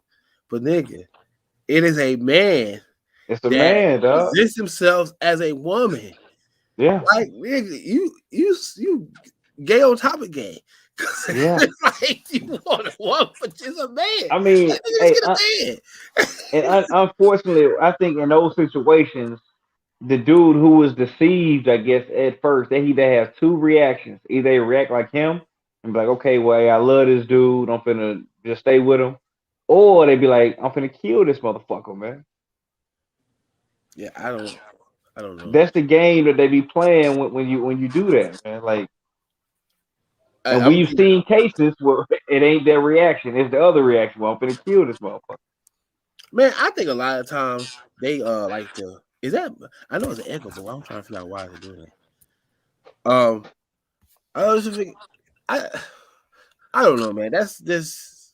but nigga, it is a man. It's a man, dog. Presents themselves as a woman. Yeah. Like, nigga, you gay on top of gay. Yeah. Like you want a woman, but just a man. I mean, and unfortunately, I think in those situations, the dude who was deceived, I guess, at first, they either have two reactions. Either they react like him and be like, okay, well, I love this dude, I'm finna just stay with him. Or they be like, I'm finna kill this motherfucker, man. Yeah, I don't know. That's the game that they be playing when you do that, man. Like, and we've seen cases where it ain't their reaction, it's the other reaction. Well, I'm finna kill this motherfucker. Man, I think a lot of times they like the is that I know it's an echo, but I'm trying to figure out why they're doing it. I also think I don't know, man. That's this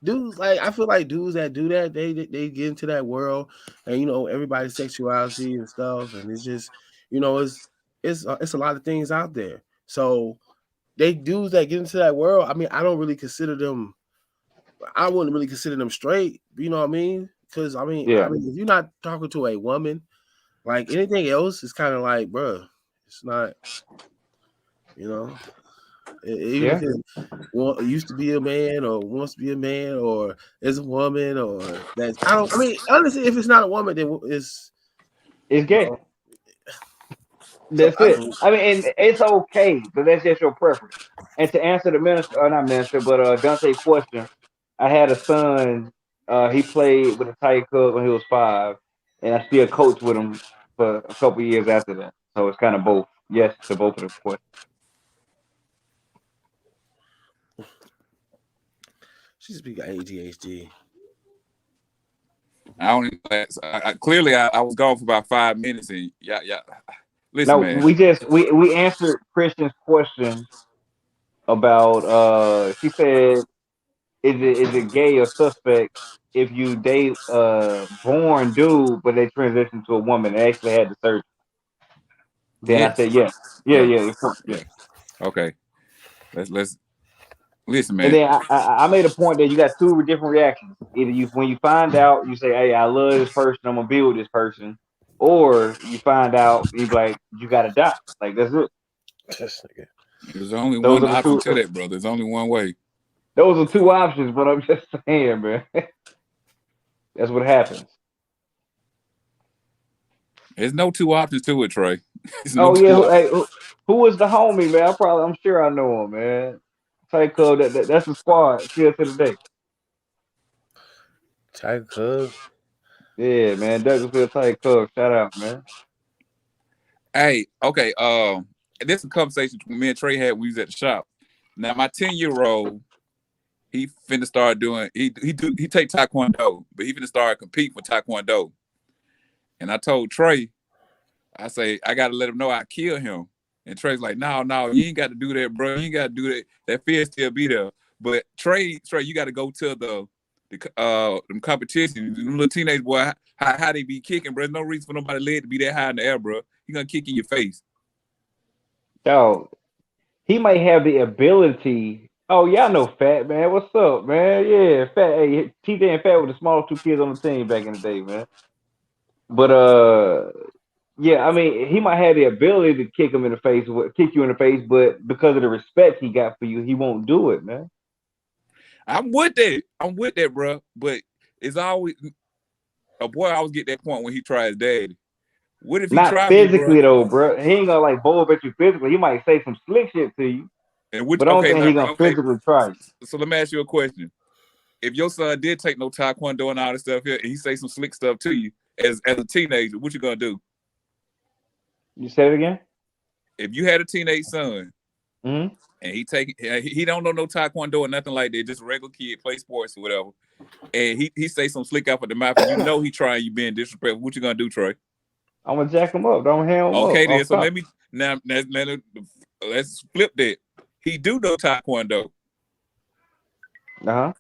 dudes like I feel like dudes that do that they get into that world and you know everybody's sexuality and stuff, and it's just you know it's a lot of things out there. So they dudes that get into that world, I mean, I don't really consider them. I wouldn't really consider them straight. You know what I mean? Because I mean, if you're not talking to a woman, like anything else, is kind of like, bro, it's not. You know, even if it used to be a man or wants to be a man or is a woman or that's. I mean, honestly, if it's not a woman, then it's gay. That's it. I mean, and it's okay, but that's just your preference. And to answer the minister, or not minister, but Dante's question, I had a son. He played with the Tiger Cubs when he was 5, and I still coached with him for a couple years after that. So it's kind of both. Yes to both of the questions. She's speaking ADHD. Clearly I was gone for about 5 minutes, and yeah. Listen, no, man. we answered Christian's question about she said, is it gay or suspect if you date born dude but they transition to a woman and actually had the surgery? Then I Yes. said, yeah. Yeah. Yeah. Yeah. Okay. Let's listen, And man. then I made a point that you got two different reactions. Either you, when you find out, you say, "Hey, I love this person. I'm gonna be with this person," or you find out, you be like, "You gotta die." Like that's it. There's only Those one are the option two. to that, bro. There's only one way. Those are two options. But I'm just saying, man. That's what happens. There's no two options to it, Trey. There's no Oh yeah. two options. Hey, who was the homie, man? I'm sure I know him, man. Tight Club. That's the squad. Still to the day. Tight Club. Yeah, man. Douglasville Tight Club. Shout out, man. Hey, okay. This is a conversation me and Trey had when we was at the shop. Now, my 10-year-old, he finna start doing. He take Taekwondo, but he finna start compete for Taekwondo. And I told Trey, I say I gotta let him know I kill him. And Trey's like, no, you ain't got to do that, bro. You ain't got to do that. That fear still be there. But Trey, you got to go to the them competition. Them little teenage boy, how they be kicking, bro. There's no reason for nobody's leg to be that high in the air, bro. He gonna kick in your face. Dog. He might have the ability. Oh, y'all know Fat, man. What's up, man? Yeah, Fat. Hey, TJ and Fat were the smallest two kids on the team back in the day, man. But yeah, I mean, he might have the ability to kick him in the face, kick you in the face, but because of the respect he got for you, he won't do it, man. I'm with that, bro. But it's always a boy. I always get that point when he tries daddy. What if he Not try me, bro? physically though, bro. He ain't gonna like bowl at you physically. He might say some slick shit to you, And which but I don't okay, think he gonna physically try you. So let me ask you a question. If your son did take no Taekwondo and all this stuff here, and he say some slick stuff to you as a teenager, what you gonna do? You say it again? If you had a teenage son, mm-hmm. and he don't know no Taekwondo or nothing like that, just a regular kid, play sports or whatever, and he say some slick out of the mouth, and you know he trying, you being disrespectful, what you gonna do, Trey? I'm gonna jack him up. Don't hand him up. Okay, then. So let me now let's flip that. He do know Taekwondo. Uh-huh.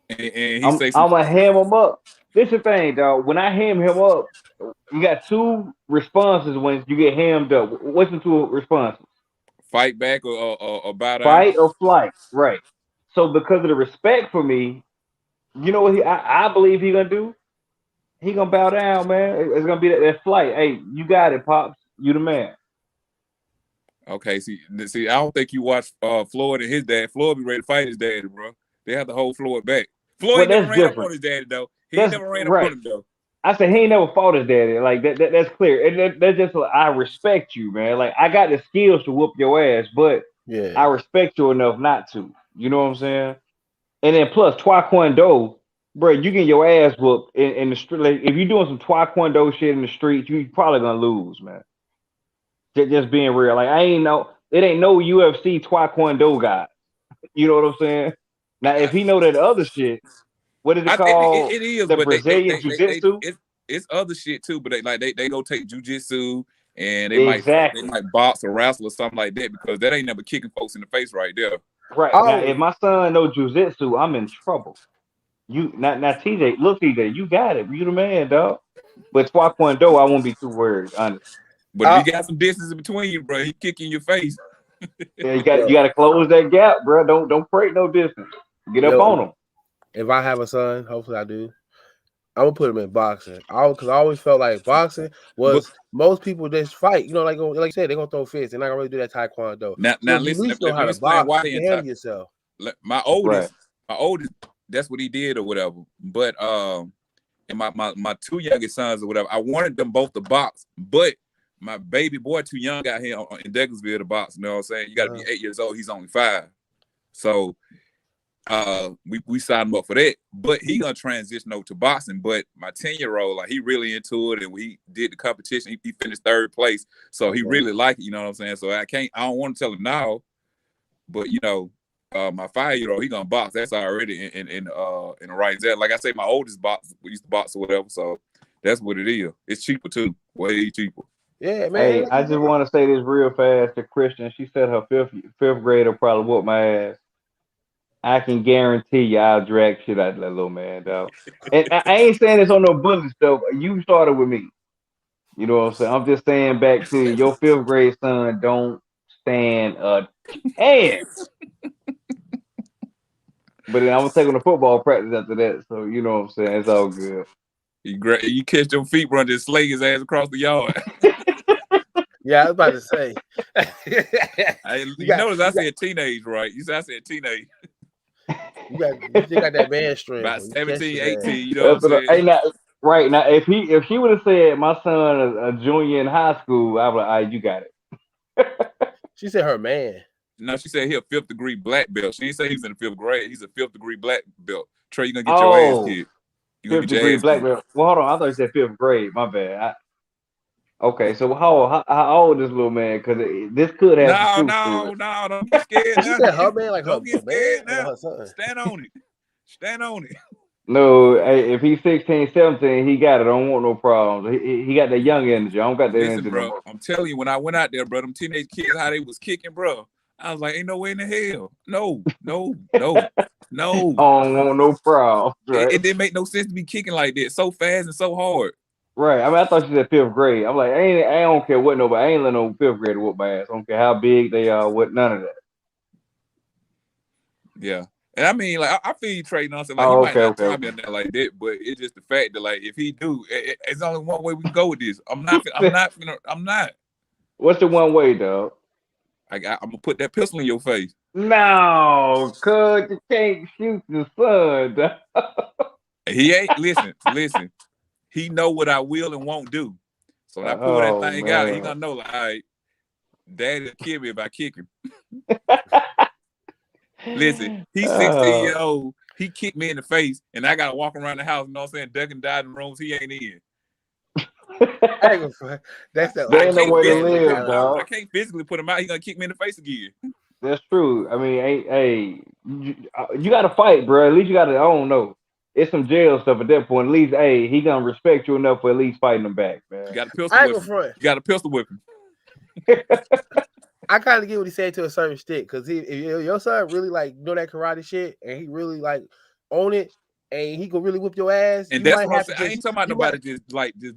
And I'm gonna ham him up. This is the thing, dog. When I ham him up, you got two responses when you get hammed up. What's the two responses? Fight back or bow down? Fight or flight, right. So because of the respect for me, you know what I believe he gonna do? He gonna bow down, man. It's gonna be that flight. Hey, you got it, Pops. You the man. Okay, see, I don't think you watch Floyd and his dad. Floyd be ready to fight his daddy, bro. They have to hold Floyd back. Floyd never ran up on his daddy though. He never ran up on him though. I said he ain't never fought his daddy. Like that's clear. And that's just I respect you, man. Like I got the skills to whoop your ass, but yeah, I respect you enough not to. You know what I'm saying? And then plus Taekwondo, bro, you get your ass whooped in the street. Like, if you're doing some Taekwondo shit in the streets, you probably gonna lose, man. Just being real. Like it ain't no UFC Taekwondo guy. You know what I'm saying? Now if he know that other shit, what is it called? It is the but Brazilian Jiu-Jitsu. It's other shit too, but they go take Jiu-Jitsu and they might box or wrestle or something like that because that ain't never kicking folks in the face right there. Right. Now if my son knows Jiu-Jitsu, I'm in trouble. You now TJ, look TJ, you got it. You the man, dog. But Taekwondo, I won't be too worried, honestly. But if you got some distance in between you, bro, he kick in your face. Yeah, you got to close that gap, bro. Don't break no distance. Get up on him. If I have a son, hopefully I do, I'm gonna put him in boxing. Because I always felt like boxing was most people just fight. You know, like you said, they're gonna throw fists. They're not gonna really do that Taekwondo. Now listen, let me explain why they handle yourself. My oldest, that's what he did or whatever. But and my two youngest sons or whatever, I wanted them both to box, but my baby boy too young out here in Douglasville to box. You know what I'm saying? You got to be 8 years old. He's only 5. So we signed him up for that. But he gonna transition over to boxing. But my 10-year-old, like he really into it, and we did the competition. He finished 3rd place, so he really liked it. You know what I'm saying? So I don't want to tell him now, but you know, my 5-year-old, he gonna box. That's already in the right set. Like I say, my oldest we used to box or whatever. So that's what it is. It's cheaper too, way cheaper. Yeah, man. Hey, I just want to say this real fast to Christian. She said her fifth grader probably whooped my ass. I can guarantee you I'll drag shit out of that little man, dog. And I ain't saying this on no bully stuff. You started with me. You know what I'm saying? I'm just saying back to you, your fifth grade son don't stand a chance. But then I'm gonna take him to football practice after that. So you know what I'm saying? It's all good. You catch your feet, run, just sling his ass across the yard. Yeah, I was about to say. You notice I said teenage, right? You said I said teenage. You still got that man strength. About 17, 18, you know what I'm saying? Hey, now, right now, if she would have said my son is a junior in high school, I would like, you got it. She said her man. No, she said he a 5th degree black belt. She didn't say he's in the 5th grade. He's a 5th degree black belt. Trey, you gonna get your ass kicked. You gonna 5th get your degree ass black kicked. belt. Well, hold on. I thought you said 5th grade. My bad. Okay, so how old is this little man? Because this could have No, don't get scared. She said her man, like don't her get scared man, now. her son. Stand on it. Stand on it. No, hey, if he's 16, 17, he got it. I don't want no problems. He got that young energy. I don't got that Listen, energy. bro, I'm telling you, when I went out there, bro, them teenage kids, how they was kicking, bro. I was like, ain't no way in the hell. No. I don't want no problems. Right? It didn't make no sense to be kicking like that, so fast and so hard. Right. I mean, I thought she said 5th grade. I'm like, I don't care what nobody. I ain't let no 5th grader whoop my ass. I don't care how big they are. What none of that. Yeah. And I mean, like, I feel you, Trey. You know what I'm saying? Like, you might not try me on that like that, but it's just the fact that, like, if he do, it's only one way we can go with this. I'm not. What's the one way, dog? I'm gonna put that pistol in your face. No, cuz you can't shoot the son, dog. He ain't listen. He know what I will and won't do. So when I pull that thing out, he gonna know, like, all right, Daddy'll kill me if I kick him. Listen, he's 16 years old. He kicked me in the face, and I gotta walk around the house, you know what I'm saying, ducking, dodging rooms he ain't in. That's the way to live, dog. I can't physically put him out. He gonna kick me in the face again. That's true. I mean, you gotta fight, bro. At least you gotta. I don't know. It's some jail stuff at that point. At least, he gonna respect you enough for at least fighting him back, man. You got a pistol whip him. You got a pistol whip him. I kind of get what he said to a certain extent, because if your son really like know that karate shit and he really like own it and he can really whip your ass. And that's what I'm saying. I ain't talking about nobody just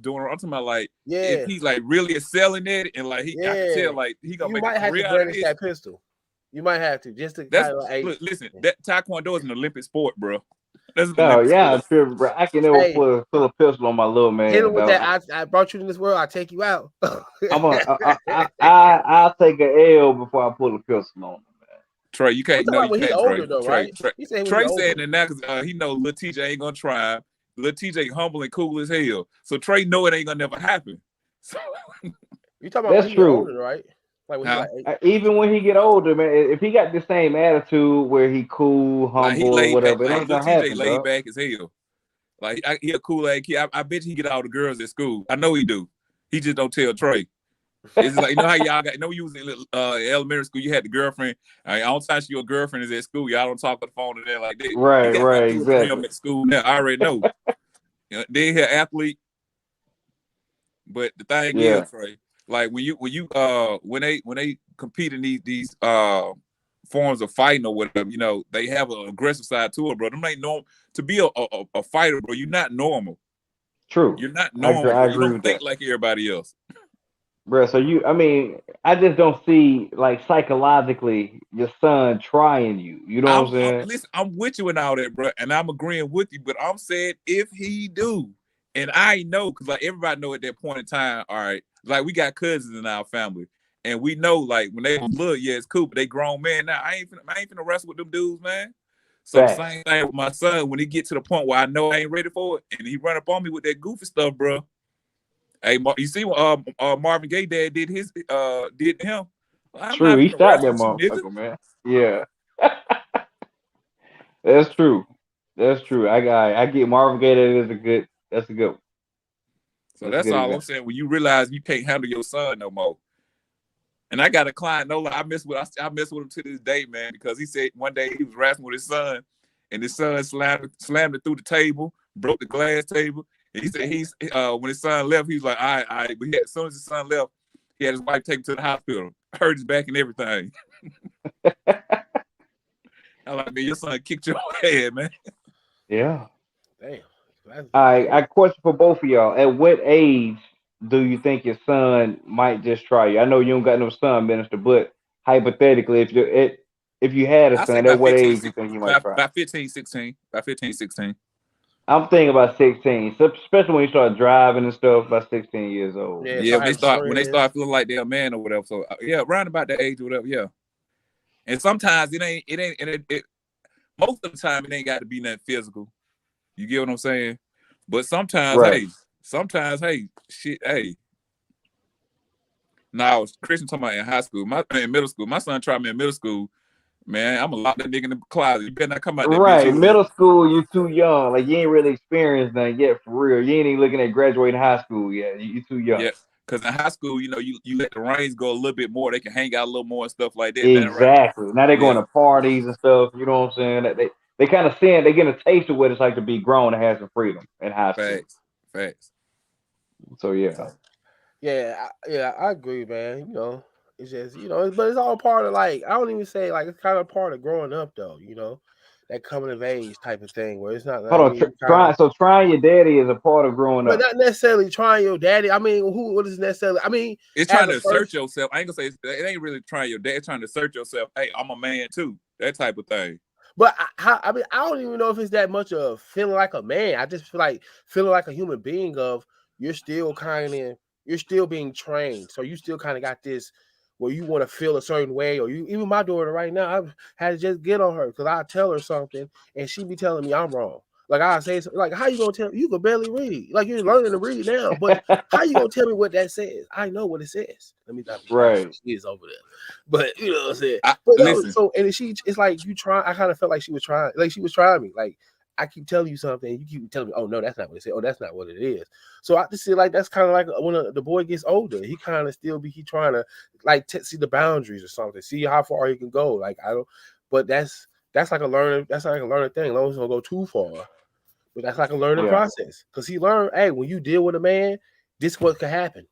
doing it. I'm talking about like if he's like really excelling at it and like I can tell like he gonna make a career out of this. That pistol. You might have to just to. Look, listen, that Taekwondo is an Olympic sport, bro. Yeah, true, bro. I can never put a pistol on my little man. Hit him with that. I brought you in this world. I'll take you out. I'll take an L before I pull a pistol on him. Trey, you can't. No, you can't. Older, though, right? Trey saying that now because he know Lil TJ ain't gonna try. Lil TJ humble and cool as hell. So Trey know it ain't gonna never happen. So you talking about that's true, older, right? Like even when he get older, man, if he got the same attitude where he cool, humble, or whatever, it ain't gonna happen. TJ laid back as hell. Like he a cool ass kid. I bet he get all the girls at school. I know he do. He just don't tell Trey. It's like, you know how y'all got, you was in elementary school, you had the girlfriend. All the time your girlfriend is at school, y'all don't talk on the phone and that like that. Right, exactly. At school now, I already know. They here athlete, but the thing is, Trey, like when they compete in these forms of fighting or whatever, they have an aggressive side to it, bro. Them ain't normal to be a fighter, bro. You're not normal. True. You're not normal. I you don't think like everybody else. Bro, so I just don't see like psychologically your son trying you. You know what I'm saying? Listen, I'm with you and all that, bro, and I'm agreeing with you. But I'm saying if he do, and I know because like everybody know at that point in time, all right, like we got cousins in our family, and we know like when they was little, it's cool, but they grown men now. I ain't finna wrestle with them dudes, man. So the same thing with my son when he get to the point where I know I ain't ready for it, and he run up on me with that goofy stuff, bro. Hey, you see what Marvin Gaye dad did him? True, he stopped that motherfucker, man. Yeah, that's true. That's true. I get Marvin Gaye. That's a good one. So that's all I'm saying. When you realize you can't handle your son no more, and I got a client, I mess with him to this day, man, because he said one day he was wrestling with his son, and his son slammed it through the table, broke the glass table. He said when his son left, he was like, all right. But as soon as his son left, he had his wife take him to the hospital, hurt his back and everything. I'm like, man, your son kicked your head, man. Yeah. Damn. All right, I question for both of y'all. At what age do you think your son might just try you? I know you don't got no son, Minister, but hypothetically, if you had a son, at what age do you think you might try? About 15, 16. About 15, 16. I'm thinking about 16, so especially when you start driving and stuff. About 16 years old. Yeah, when they start feeling like they're a man or whatever. So yeah, around about that age or whatever. Yeah. And sometimes it ain't. Most of the time, it ain't got to be nothing physical. You get what I'm saying? But sometimes, right. hey. Now, Christian talking about in high school, in middle school. My son tried me in middle school. Man, I'm gonna lock that nigga in the closet. You better not come out there. Right, middle school, you too young. Like you ain't really experienced nothing yet for real. You ain't even looking at graduating high school yet. You too young. Yeah, because in high school, you let the reins go a little bit more. They can hang out a little more and stuff like that. Exactly. Now they're going to parties and stuff. You know what I'm saying? They kind of seeing, they getting a taste of what it's like to be grown and have some freedom in high school. Facts. So yeah. Yeah, I agree, man. You know, it's just, but it's all part of, like, I don't even say, like, it's kind of part of growing up, though, that coming of age type of thing, where it's not. Hold on, so trying your daddy is a part of growing up. But not necessarily trying your daddy. I mean, what is necessarily? I mean, it's trying to assert yourself. I ain't gonna say it ain't really trying your dad. It's trying to assert yourself. Hey, I'm a man too. That type of thing. But I mean, I don't even know if it's that much of feeling like a man. I just feel like feeling like a human being. Of you're still being trained, so you still kind of got this where you want to feel a certain way, or even my daughter right now, I've had to just get on her because I tell her something and she be telling me I'm wrong. Like I say, like, how you gonna tell me? You can barely read. Like you're learning to read now, but how you gonna tell me what that says? I know what it says. Let me not be right. She is over there, but you know what I'm saying. It's like you try. I kind of felt like she was trying me. Like I keep telling you something, and you keep telling me, oh no, that's not what it said. Oh, that's not what it is. So I just feel like that's kind of like when the boy gets older, he kind of he trying to like see the boundaries or something, see how far he can go. Like but that's like a learning. That's like a learning thing. As long as you don't go too far. But that's like a learning process. Because he learned, hey, when you deal with a man, this what could happen.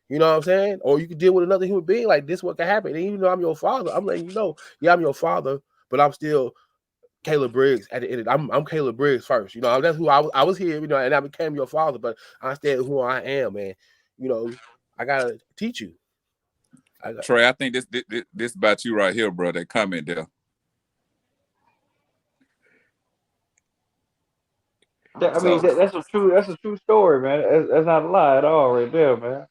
You know what I'm saying? Or you can deal with another human being like this, what could happen. And even though I'm your father, I'm letting you know, yeah, I'm your father, but I'm still Caleb Briggs at the end. I'm Caleb Briggs first. That's who I was here, and I became your father, but I stay who I am, man. I gotta teach you. Trey, I think this about you right here, bro. That comment there. I mean, that's a true story, man. That's not a lie at all, right there, man.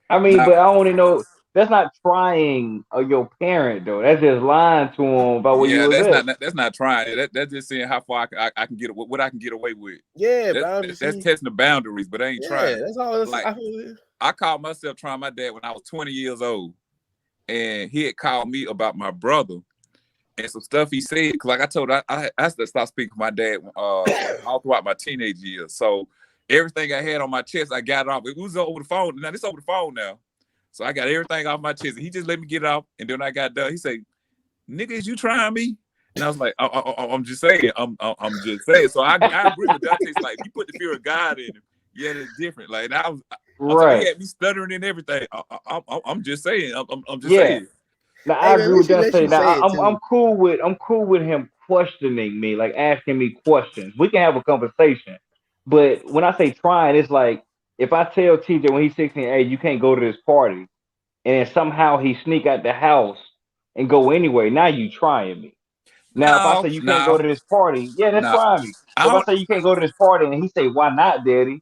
I mean, but I only know that's not trying your parent though. That's just lying to him about what you was at. That's not trying. That's just saying how far I can get what I can get away with. Yeah, that's testing the boundaries, but I ain't trying. That's all. I called myself trying my dad when I was 20 years old, and he had called me about my brother. And some stuff he said, because like I told I had to stop speaking to my dad all throughout my teenage years. So everything I had on my chest, I got it off. It was over the phone. Now it's over the phone now. So I got everything off my chest. And he just let me get it off. And then when I got done, he said, "Nigga, is you trying me?" And I was like, I'm just saying. I'm just saying. So I agree with Dante. It's like, you put the fear of God in him. Yeah, it's different. Like, and I was right. He had me stuttering and everything. I'm just saying. I'm just saying. Now I agree with Dante. Now I'm cool with him questioning me, like asking me questions. We can have a conversation. But when I say trying, it's like if I tell TJ when he's 16, hey, you can't go to this party, and then somehow he sneak out the house and go anyway, now you trying me. Now if I say you can't go to this party, that's trying me. If I say you can't go to this party and he say, why not, Daddy?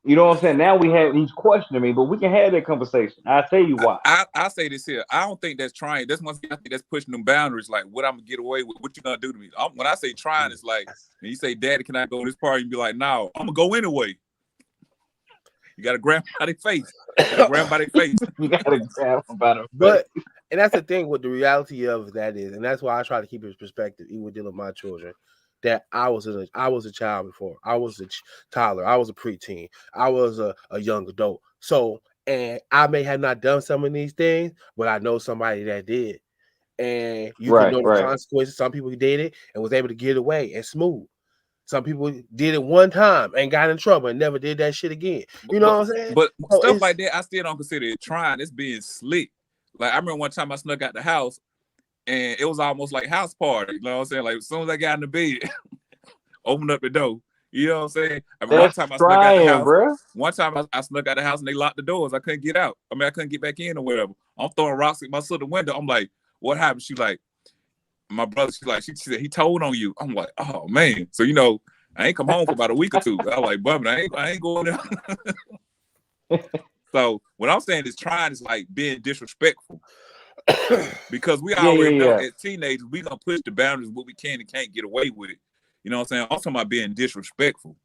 You know what I'm saying? Now he's questioning me, but we can have that conversation. I'll tell you why. I'll say this here. I don't think that's trying. That's one thing I think that's pushing them boundaries, like what I'm gonna get away with, what you gonna do to me. When I say trying, it's like, when you say, Daddy, can I go to this party? You be like, no, I'm gonna go anyway. You gotta grab by their face. You gotta grab by their face. You gotta grab by their face. But, and that's the thing with the reality of that is, and that's why I try to keep it in perspective, even with dealing with my children. That I was a child before. I was a toddler. I was a preteen. I was a young adult. So, and I may have not done some of these things, but I know somebody that did. And you can know the consequences. Some people did it and was able to get away and smooth. Some people did it one time and got in trouble and never did that shit again. You know what I'm saying? But so stuff like that, I still don't consider it trying. It's being slick. Like I remember one time I snuck out the house and it was almost like house party. You know what I'm saying? Like as soon as I got in the bed, opened up the door. You know what I'm saying? I mean, one time I snuck out the house. Bro. One time I snuck out the house and they locked the doors. I couldn't get out. I mean, I couldn't get back in or whatever. I'm throwing rocks at my sister window. I'm like, what happened? She's like, my brother, she said, he told on you. I'm like, oh man. So, you know, I ain't come home for about a week or two. I was like, Bubba, I ain't going there. So what I'm saying is trying is like being disrespectful. Because we already know as teenagers, we gonna push the boundaries what we can and can't get away with it. You know what I'm saying? I'm talking about being disrespectful.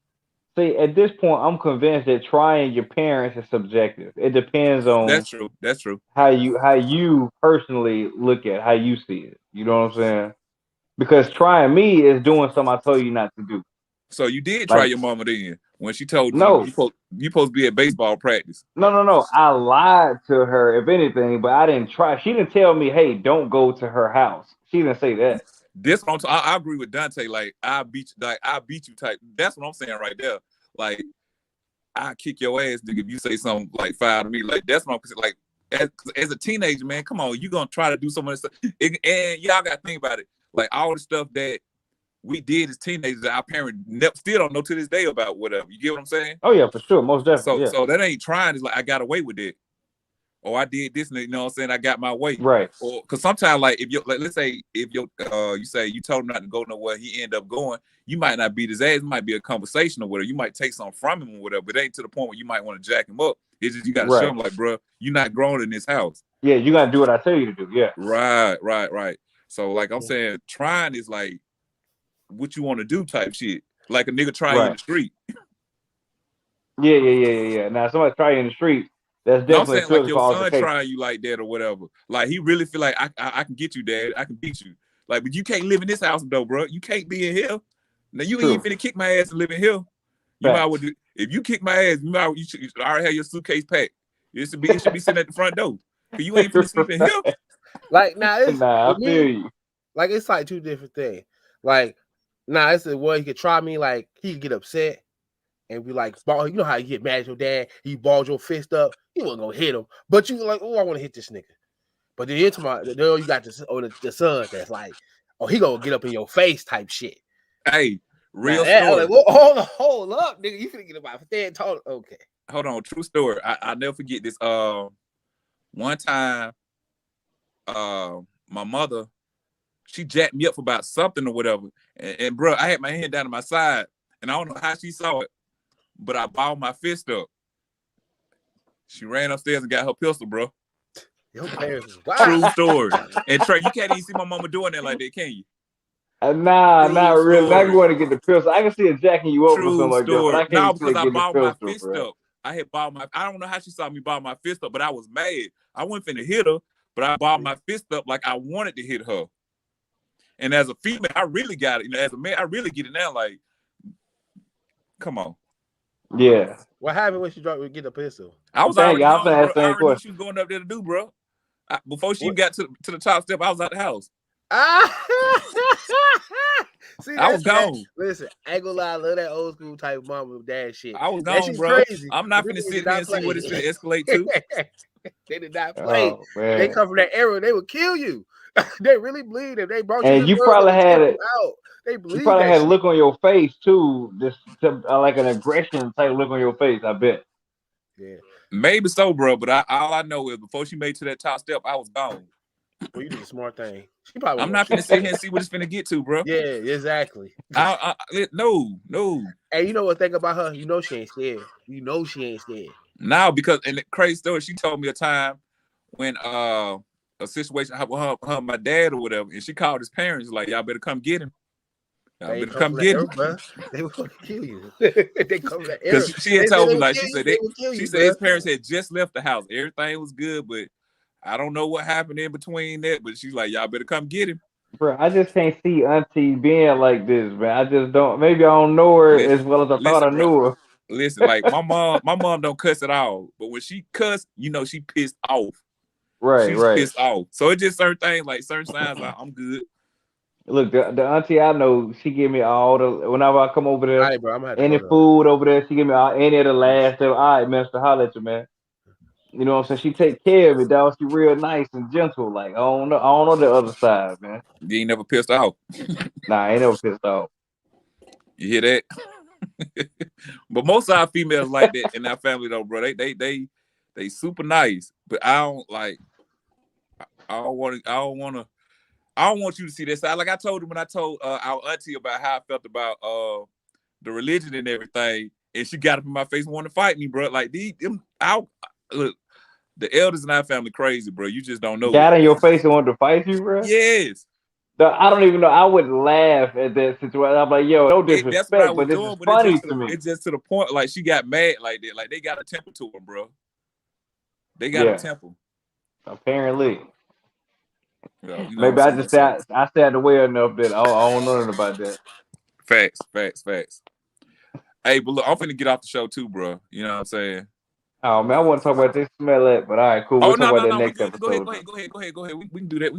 See, at this point, I'm convinced that trying your parents is subjective. It depends on that's true. That's true. How you personally look at how you see it. You know what I'm saying? Because trying me is doing something I told you not to do. So you did try your mama then when she told you you supposed to be at baseball practice. No. I lied to her, if anything, but I didn't try. She didn't tell me, hey, don't go to her house. She didn't say that. This I agree with Dante. Like I beat you type. That's what I'm saying right there. Like I kick your ass, nigga, if you say something like foul to me. Like that's what I'm like. As a teenager, man, come on, you gonna try to do some of this stuff. And y'all gotta think about it. Like all the stuff that we did as teenagers that our parents still don't know to this day about whatever. You get what I'm saying? Oh yeah, for sure, most definitely. So that ain't trying. It's like I got away with it. Or I did this, and you know what I'm saying? I got my way. Right. Or because sometimes, like if you let's say if you say you told him not to go nowhere, he end up going, you might not beat his ass. It might be a conversation or whatever. You might take something from him or whatever, but it ain't to the point where you might want to jack him up. It's just you gotta show him like, bro, you're not grown in this house. Yeah, you gotta do what I tell you to do. Yeah. Right. So like I'm saying, trying is like what you want to do type shit. Like a nigga trying in the street. Yeah. Now somebody try you in the street. That's definitely I'm saying like your son trying you like that or whatever. Like he really feel like I can get you, Dad. I can beat you. Like, but you can't live in this house though, bro. You can't be in here. Now you ain't finna kick my ass and live in here. You might well do, if you kick my ass, you should already have your suitcase packed. It should be sitting at the front door. Cause you ain't finna sleep in here. Like I feel you. Like it's like two different things. Like it's the one he could try me, like he could get upset and be like, you know how you get mad at your dad, he balled your fist up, you wasn't gonna hit him, but you like, oh, I want to hit this nigga. But then you got the son that's like, oh, he gonna get up in your face type shit. Hey, real story. Like, well, hold up, nigga, you finna get about stand tall. Okay, hold on, true story. I never forget this. One time, my mother, she jacked me up for about something or whatever, and bro, I had my hand down to my side, and I don't know how she saw it, but I balled my fist up. She ran upstairs and got her pistol, bro. Your parents, true story. And Trey, you can't even see my mama doing that like that, can you? Nah, not really. I want to get the pistol. I can see it jacking you up or something like that. But I can't because I balled my fist up. I had balled my. I don't know how she saw me ball my fist up, but I was mad. I wasn't finna hit her, but I balled my fist up like I wanted to hit her. And as a female, I really got it. You know, as a man, I really get it now. Like, come on. Yeah. What happened when she get the pistol? I was already gone, I already knew she was going up there to do, bro. Before she got to the top step, I was out the house. See, I was gone. Listen, I ain't gonna lie, I love that old school type of mom and dad shit. I was gone, bro. Crazy. I'm not finna sit there and see what it's gonna escalate to. They did not play. Oh, they come from that era, they would kill you. They really believe if they brought you. And you probably had it out. They believe you probably had a look on your face too, just like an aggression type look on your face. I bet. Yeah, maybe so, bro. But all I know is before she made to that top step, I was gone. Well, you did a smart thing. I'm not finna sit here and see what it's finna get to, bro. Yeah, exactly. No. And you know what thing about her? You know she ain't scared. You know she ain't scared. Now, because in the crazy story, she told me a time when a situation with her my dad or whatever, and she called his parents like, y'all better come get him. Y'all better come get him. They were gonna kill you. They come to because she had told me like she said his parents had just left the house. Everything was good, but I don't know what happened in between that. But she's like, y'all better come get him. Bro, I just can't see Auntie being like this, man. I just don't. Maybe I don't know her as well as I thought I knew her. Listen, like my mom don't cuss at all, but when she cuss, you know she pissed off. Right, She's pissed off. So it's just certain things, like certain signs. Like I'm good. Look, the auntie I know, she give me all the whenever I come over there, All right, bro, I'm gonna have to any go food over there, she give me any of the last. All right, man, to holler at you, man. You know what I'm saying? She take care of me, dog. She real nice and gentle. Like I don't know the other side, man. You ain't never pissed off. Nah, I ain't never pissed off. You hear that? But most of our females like that in our family though, bro. They super nice. But I don't want you to see that side. Like I told him when I told our auntie about how I felt about the religion and everything, and she got up in my face and wanted to fight me, bro. Like look, the elders in our family crazy, bro. You just don't know. Got in your face and wanted to fight you, bro? Yes. I don't even know. I would laugh at that situation. I'm like, yo, no disrespect, that's what I was but this doing, is but funny to me. It's just to the point, like she got mad like that. Like they got a temper to them, bro. They got a temper. Apparently. You know maybe I just I stay out the way enough that I don't know nothing about that. Facts. Hey, but look, I'm finna get off the show too, bro. You know what I'm saying? Oh man, I want to talk about this smell it, but all right, cool. We'll talk about that next episode. Go ahead. We can do that.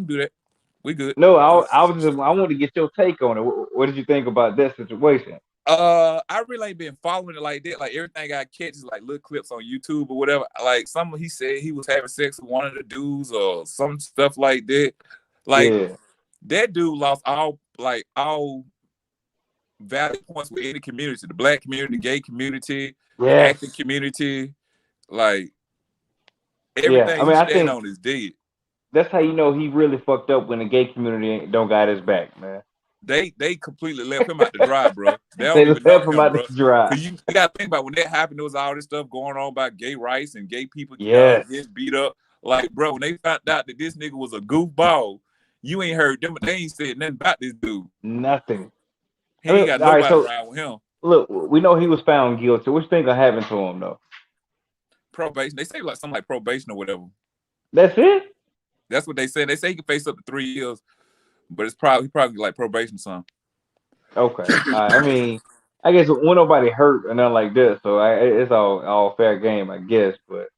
We good. No, I wanted to get your take on it. What did you think about that situation? I really ain't been following it like that. Like everything I catch is like little clips on YouTube or whatever. Like he said he was having sex with one of the dudes or some stuff like that. Like that dude lost all valid points with any community, the black community, the gay community, the acting community, like everything I think on is dead. That's how you know he really fucked up when the gay community don't got his back, man. They completely left him out to dry, bro. They don't even left him out to dry. You gotta think about when that happened, there was all this stuff going on about gay rights and gay people getting beat up. Like, bro, when they found out that this nigga was a goofball, you ain't heard them. They ain't said nothing about this dude. Nothing. He ain't got nobody around with him. Look, we know he was found guilty. Which thing gonna happen to him though? Probation. They say like something like probation or whatever. That's it? That's what they said. They say he can face up to 3 years, but it's probably like probation or something. Okay. I mean, I guess when nobody hurt or nothing like this, so it's all fair game, I guess. But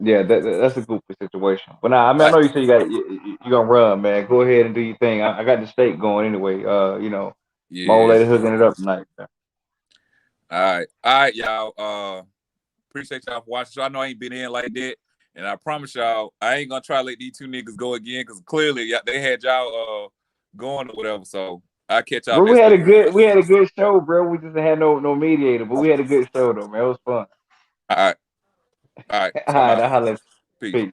yeah, that's a goofy situation. But nah, I mean, I know you said you gonna run, man. Go ahead and do your thing. I got the steak going anyway. You know, my old lady hooking it up tonight. Man. All right, y'all. Appreciate y'all for watching. So I know I ain't been in like that. And I promise y'all, I ain't gonna try to let these two niggas go again because clearly they had y'all going or whatever. So I catch y'all. Bro, we had a good show, bro. We just had no mediator, but we had a good show though, man. It was fun. All right. All right, I'll let you. Peace.